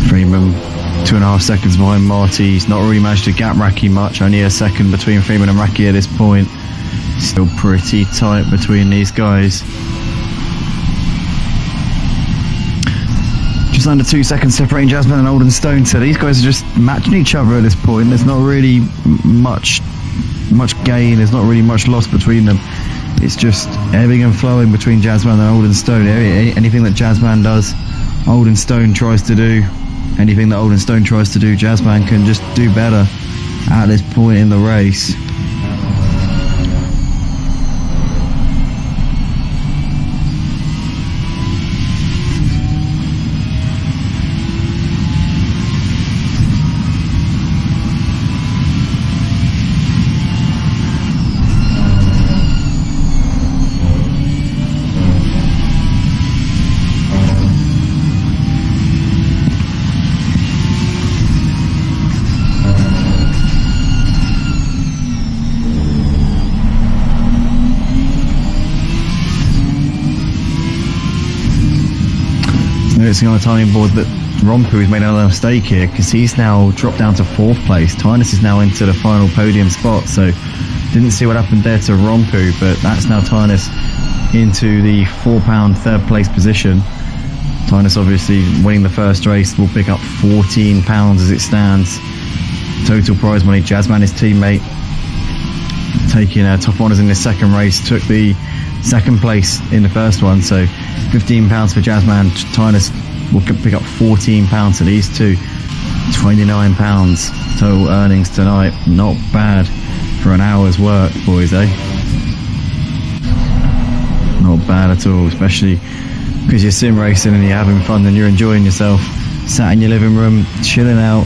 Speaker 1: Freeman 2.5 seconds behind Marty. He's not really managed to gap Raki much, only a second between Freeman and Raki at this point. Still pretty tight between these guys. Just under 2 seconds separating Jasmine and Oldham Stone, so these guys are just matching each other at this point. There's not really much gain, there's not really much loss between them. It's just ebbing and flowing between Jasmine and Oldham Stone. Anything that Jasmine does, Oldham Stone tries to do. Anything that Oldham Stone tries to do, Jasmine can just do better at this point in the race. Noticing on the timing board that Rompu has made another mistake here, because he's now dropped down to 4th place. Tynus is now into the final podium spot, so didn't see what happened there to Rompu, but that's now Tynus into the £4 3rd place position. Tynus obviously winning the first race will pick up £14 as it stands. Total prize money. Jasmine, his teammate, taking top honours in this second race, took the 2nd place in the first one, so £15 for Jasmine. Tynus will pick up £14 to these two. £29 total earnings tonight. Not bad for an hour's work, boys, eh? Not bad at all, especially because you're sim racing and you're having fun and you're enjoying yourself, sat in your living room chilling out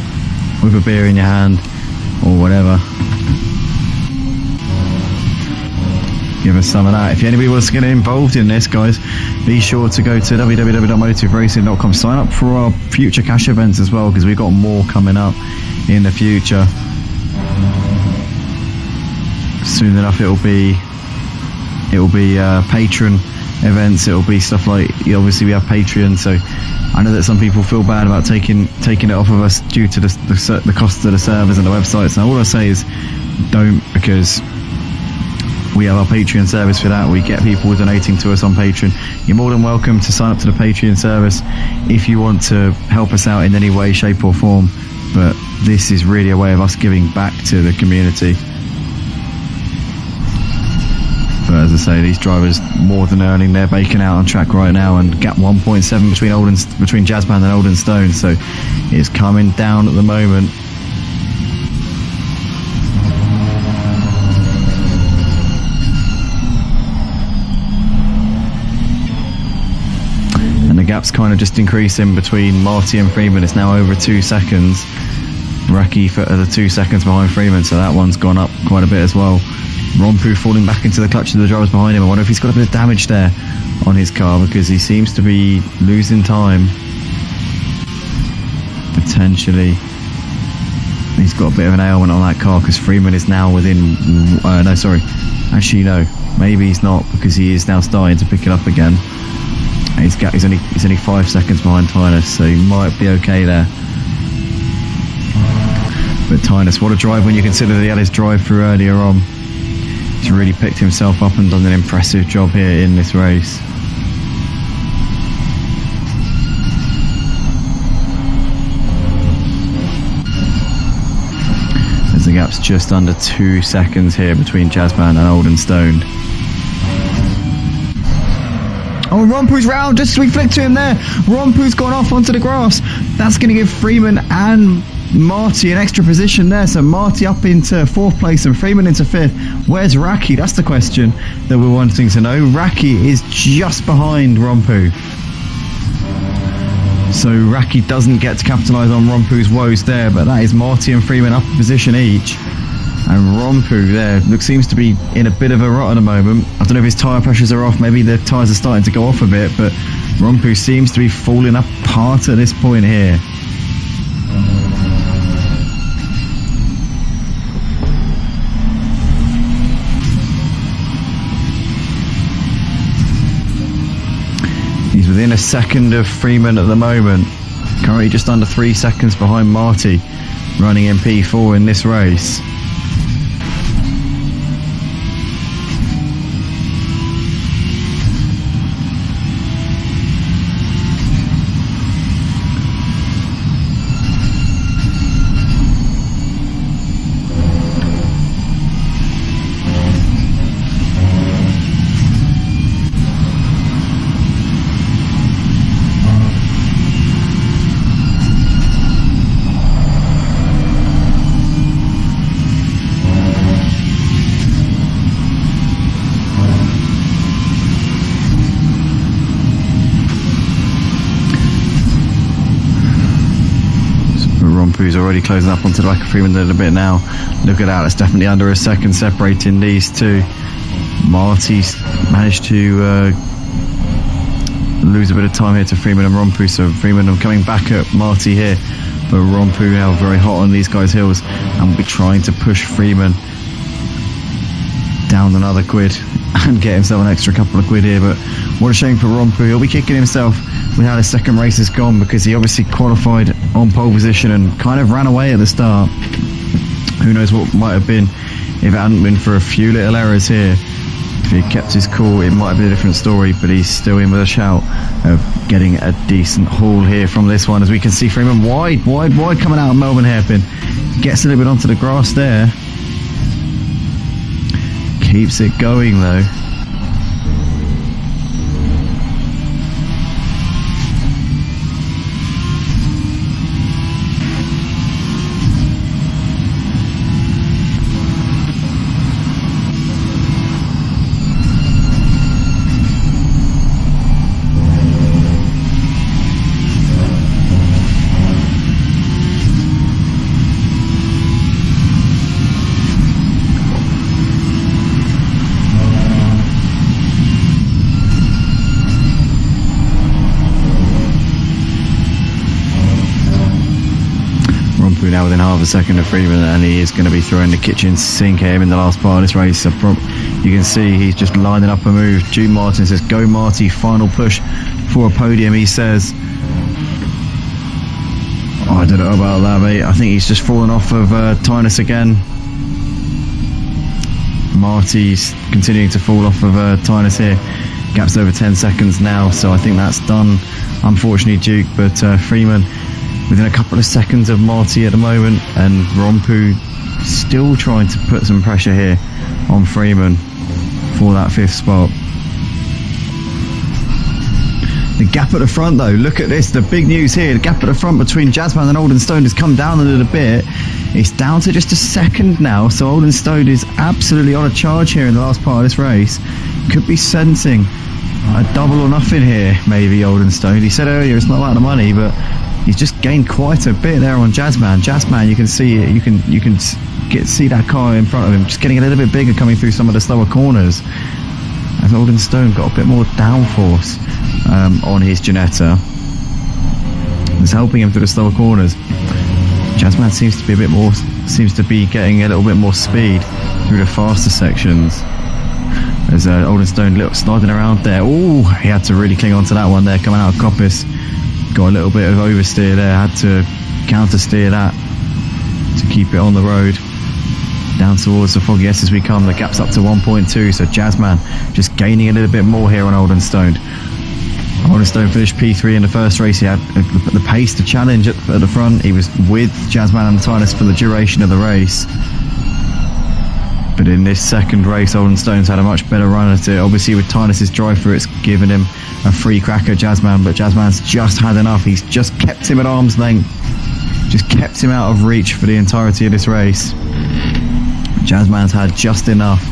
Speaker 1: with a beer in your hand or whatever. Give us some of that. If anybody wants to get involved in this, guys, be sure to go to www.motiveracing.com. Sign up for our future cash events as well, because we've got more coming up in the future. Soon enough, it'll be patron events. It'll be stuff like, obviously we have Patreon, so I know that some people feel bad about taking it off of us due to the cost of the servers and the websites. And all I say is don't, because we have our Patreon service for that. We get people donating to us on Patreon. You're more than welcome to sign up to the Patreon service if you want to help us out in any way, shape or form. But this is really a way of us giving back to the community. But as I say, these drivers more than earning their bacon out on track right now, and gap 1.7 between Jasmine and Oldham Stone, so it's coming down at the moment. gap's kind of just increasing between Marty and Freeman. It's now over 2 seconds. Raki for the 2 seconds behind Freeman, so that one's gone up quite a bit as well. Rompu falling back into the clutch of the drivers behind him. I wonder if he's got a bit of damage there on his car, because he seems to be losing time. Potentially he's got a bit of an ailment on that car, because Freeman is now within actually no, maybe he's not, because he is now starting to pick it up again. He's only 5 seconds behind Tynus, so he might be okay there. But Tynus, what a drive when you consider that he had his drive through earlier on. He's really picked himself up and done an impressive job here in this race. As the gap's just under 2 seconds here between Jazzman and Olden Stone. Oh, Rompu's round, just as we flick to him there. Rompu's gone off onto the grass. That's going to give Freeman and Marty an extra position there. So Marty up into 4th place and Freeman into 5th. Where's Raki? That's the question that we're wanting to know. Raki is just behind Rompu. So Raki doesn't get to capitalise on Rompu's woes there, but that is Marty and Freeman up a position each. And Rompu there seems to be in a bit of a rut at the moment. I don't know if his tyre pressures are off, maybe the tyres are starting to go off a bit, but Rompu seems to be falling apart at this point here. He's within a second of Freeman at the moment. Currently just under 3 seconds behind Marty, running in P4 in this race. Who's already closing up onto the back of Freeman a little bit now. Look at that, it's definitely under a second separating these two. Marty's managed to lose a bit of time here to Freeman and Rompu, so Freeman are coming back at Marty here, but Rompu now very hot on these guys' heels and will be trying to push Freeman down another quid and get himself an extra couple of quid here. But what a shame for Rompu. He'll be kicking himself with how his second race has gone, because he obviously qualified on pole position and kind of ran away at the start. Who knows what might have been if it hadn't been for a few little errors here. If he kept his cool, it might have been a different story, but he's still in with a shout of getting a decent haul here from this one. As we can see Freeman wide coming out of Melbourne hairpin. Gets a little bit onto the grass there. Keeps it going though. Now within half a second of Freeman, and he is going to be throwing the kitchen sink at him in the last part of this race. So you can see he's just lining up a move. June Martin says, "Go Marty, final push for a podium," he says. Oh, I don't know about that, mate. I think he's just fallen off of Tynus again. Marty's continuing to fall off of Tynus here. Gap's over 10 seconds now, so I think that's done, unfortunately, Duke. But Freeman within a couple of seconds of Marty at the moment, and Rompu still trying to put some pressure here on Freeman for that 5th spot. The gap at the front though, look at this, the big news here, the gap at the front between Jazzman and Olden Stone has come down a little bit. It's down to just a second now, so Olden Stone is absolutely on a charge here in the last part of this race. Could be sensing a double or nothing here, maybe, Oldenstone. He said earlier it's not about the money, but he's just gained quite a bit there on Jazzman. Jazzman, you can see it. You can see that car in front of him, just getting a little bit bigger, coming through some of the slower corners. As Oldenstone got a bit more downforce on his Ginetta, it's helping him through the slower corners. Jazzman seems to be getting a little bit more speed through the faster sections. There's Oldenstone sliding around there. Oh, he had to really cling on to that one there, coming out of Coppice. Got a little bit of oversteer there, had to counter steer that to keep it on the road. Down towards the Foggy S as we come, the gap's up to 1.2, so Jazzman just gaining a little bit more here on Oldenstone. Oldenstone finished P3 in the first race. He had the pace to challenge at the front. He was with Jazzman and Tynus for the duration of the race. But in this second race, Oldenstone's had a much better run at it. Obviously with Tynus's drive through, it's given him a free crack at Jazzman, but Jazzman's just had enough. He's just kept him at arm's length, just kept him out of reach for the entirety of this race. Jazzman's had just enough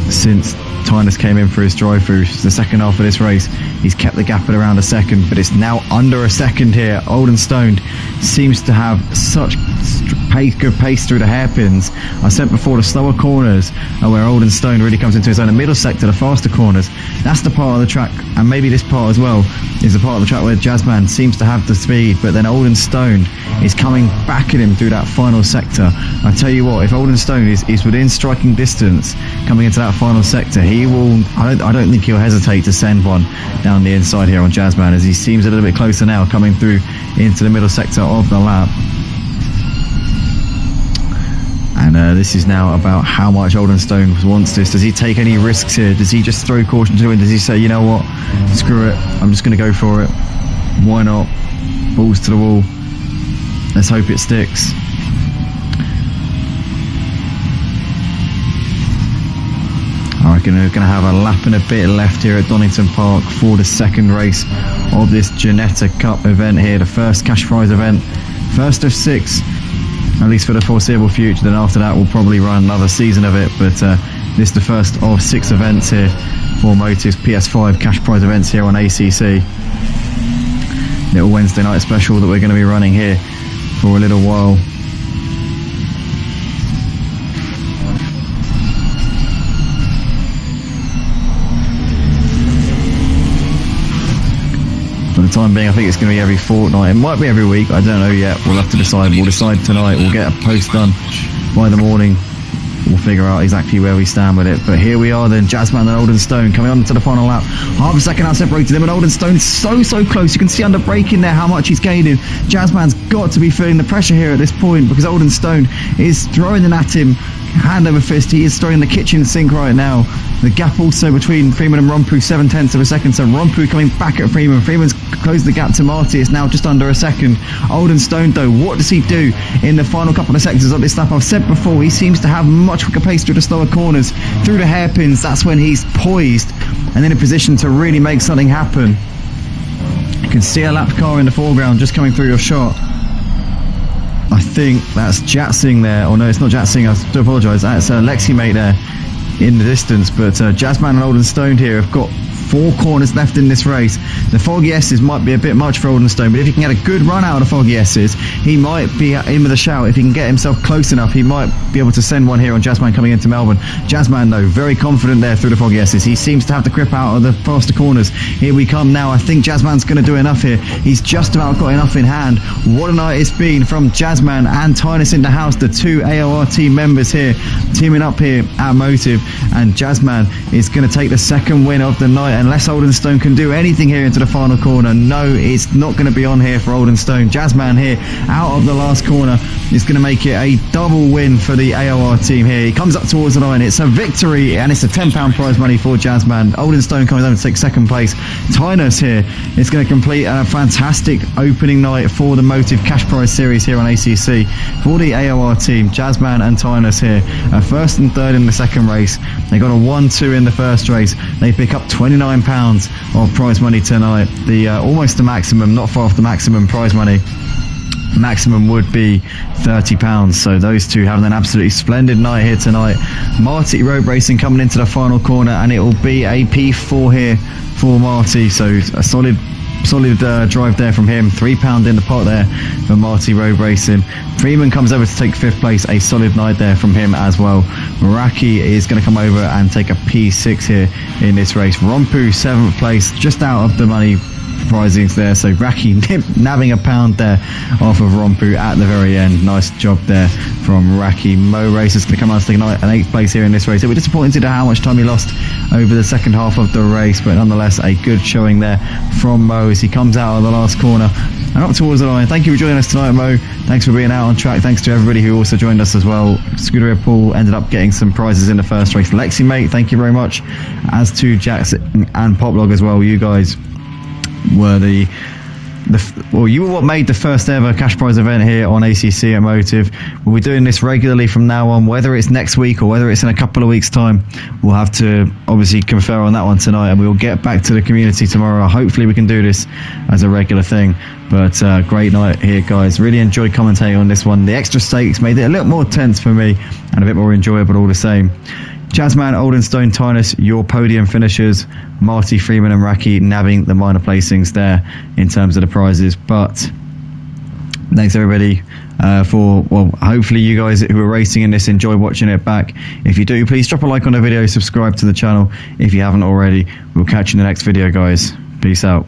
Speaker 1: since Tynus came in for his drive-through. The second half of this race, he's kept the gap at around a second, but it's now under a second here. Oldenstone seems to have such good pace through the hairpins. I said before, the slower corners are where Oldenstone really comes into his own. The middle sector, the faster corners, that's the part of the track, and maybe this part as well, is the part of the track where Jazzman seems to have the speed, but then Oldenstone is coming back at him through that final sector. I tell you what, if Oldenstone is within striking distance coming into that final sector, he will, I don't think he'll hesitate to send one down the inside here on Jazzman, as he seems a little bit closer now, coming through into the middle sector of the lap. And this is now about how much Oldenstone wants this. Does he take any risks here? Does he just throw caution to the wind? Does he say, you know what, screw it, I'm just going to go for it? Why not? Balls to the wall. Let's hope it sticks. I reckon we're going to have a lap and a bit left here at Donington Park for the second race of this Ginetta Cup event here, the first cash prize event, first of 6, at least for the foreseeable future. Then after that we'll probably run another season of it, but this is the first of 6 events here for Motive's PS5 cash prize events here on ACC. Little Wednesday night special that we're going to be running here for a little while. For the time being, I think it's going to be every fortnight. It might be every week, I don't know yet. We'll have to decide. We'll decide tonight. We'll get a post done by the morning. We'll figure out exactly where we stand with it. But here we are then, Jazzman and Oldenstone coming on to the final lap. Half a second out separated them, and Oldenstone's so close. You can see under braking there how much he's gaining. Jazzman's got to be feeling the pressure here at this point, because Oldenstone is throwing it at him hand over fist. He is throwing the kitchen sink right now. The gap also between Freeman and Rompu, 7/10 of a second. So Rompu coming back at Freeman. Freeman's closed the gap to Marty. It's now just under a second. Oldenstone though, what does he do in the final couple of sectors of this lap? I've said before, he seems to have much quicker pace through the slower corners, through the hairpins. That's when he's poised and in a position to really make something happen. You can see a lapped car in the foreground just coming through your shot. I think that's Jatsing there. Oh no, it's not Jatsing, I do apologise. That's Lexi Mate there in the distance. But Jazzman and Oldenstone here have got 4 corners left in this race. The Foggy S's might be a bit much for Oldenstone, but if he can get a good run out of the Foggy S's, he might be in with a shout. If he can get himself close enough, he might be able to send one here on Jazzman coming into Melbourne. Jazzman though, very confident there through the Foggy S's. He seems to have the grip out of the faster corners. Here we come now. I think Jazzman's going to do enough here. He's just about got enough in hand. What a night it's been from Jazzman and Tynus in the house, the 2 AOR team members here, teaming up here at Motive. And Jazzman is going to take the second win of the night, unless Oldenstone can do anything here into the final corner. No, it's not going to be on here for Oldenstone. Jazzman here out of the last corner is going to make it a double win for the AOR team here. He comes up towards the line. It's a victory, and it's a £10 prize money for Jazzman. Oldenstone comes over to take second place. Tynus here is going to complete a fantastic opening night for the Motive Cash Prize Series here on ACC. For the AOR team, Jazzman and Tynus here, first and third in the second race. They got a 1-2 in the first race. They pick up £29 of prize money tonight. The almost the maximum, not far off the maximum prize money maximum would be £30. So those two having an absolutely splendid night here tonight. Marty Road Racing coming into the final corner, and it will be a P4 here for Marty. So a solid drive there from him. £3 in the pot there for Marty Road Racing. Freeman comes over to take 5th place. A solid night there from him as well. Maraki is going to come over and take a P6 here in this race. Rompu 7th place, just out of the money prizings there. So Raki nabbing £1 there off of Rompu at the very end. Nice job there from Raki. Mo Racer's going to come out to take an 8th place here in this race. It was disappointing to know how much time he lost over the second half of the race, but nonetheless a good showing there from Mo as he comes out of the last corner and up towards the line. Thank you for joining us tonight, Mo. Thanks for being out on track. Thanks to everybody who also joined us as well. Scooter Paul ended up getting some prizes in the first race. Lexi, mate, thank you very much. As to Jackson and Poplog as well. You guys were you were what made the first ever cash prize event here on ACC Automotive. We'll be doing this regularly from now on, whether it's next week or whether it's in a couple of weeks' time. We'll have to obviously confer on that one tonight, and we'll get back to the community tomorrow. Hopefully we can do this as a regular thing. But great night here, guys. Really enjoyed commentating on this one. The extra stakes made it a little more tense for me and a bit more enjoyable all the same. Jazzman, Oldenstone, Tynus, your podium finishers. Marty, Freeman and Raki nabbing the minor placings there in terms of the prizes. But thanks everybody hopefully you guys who are racing in this enjoy watching it back. If you do, please drop a like on the video, subscribe to the channel if you haven't already. We'll catch you in the next video, guys. Peace out.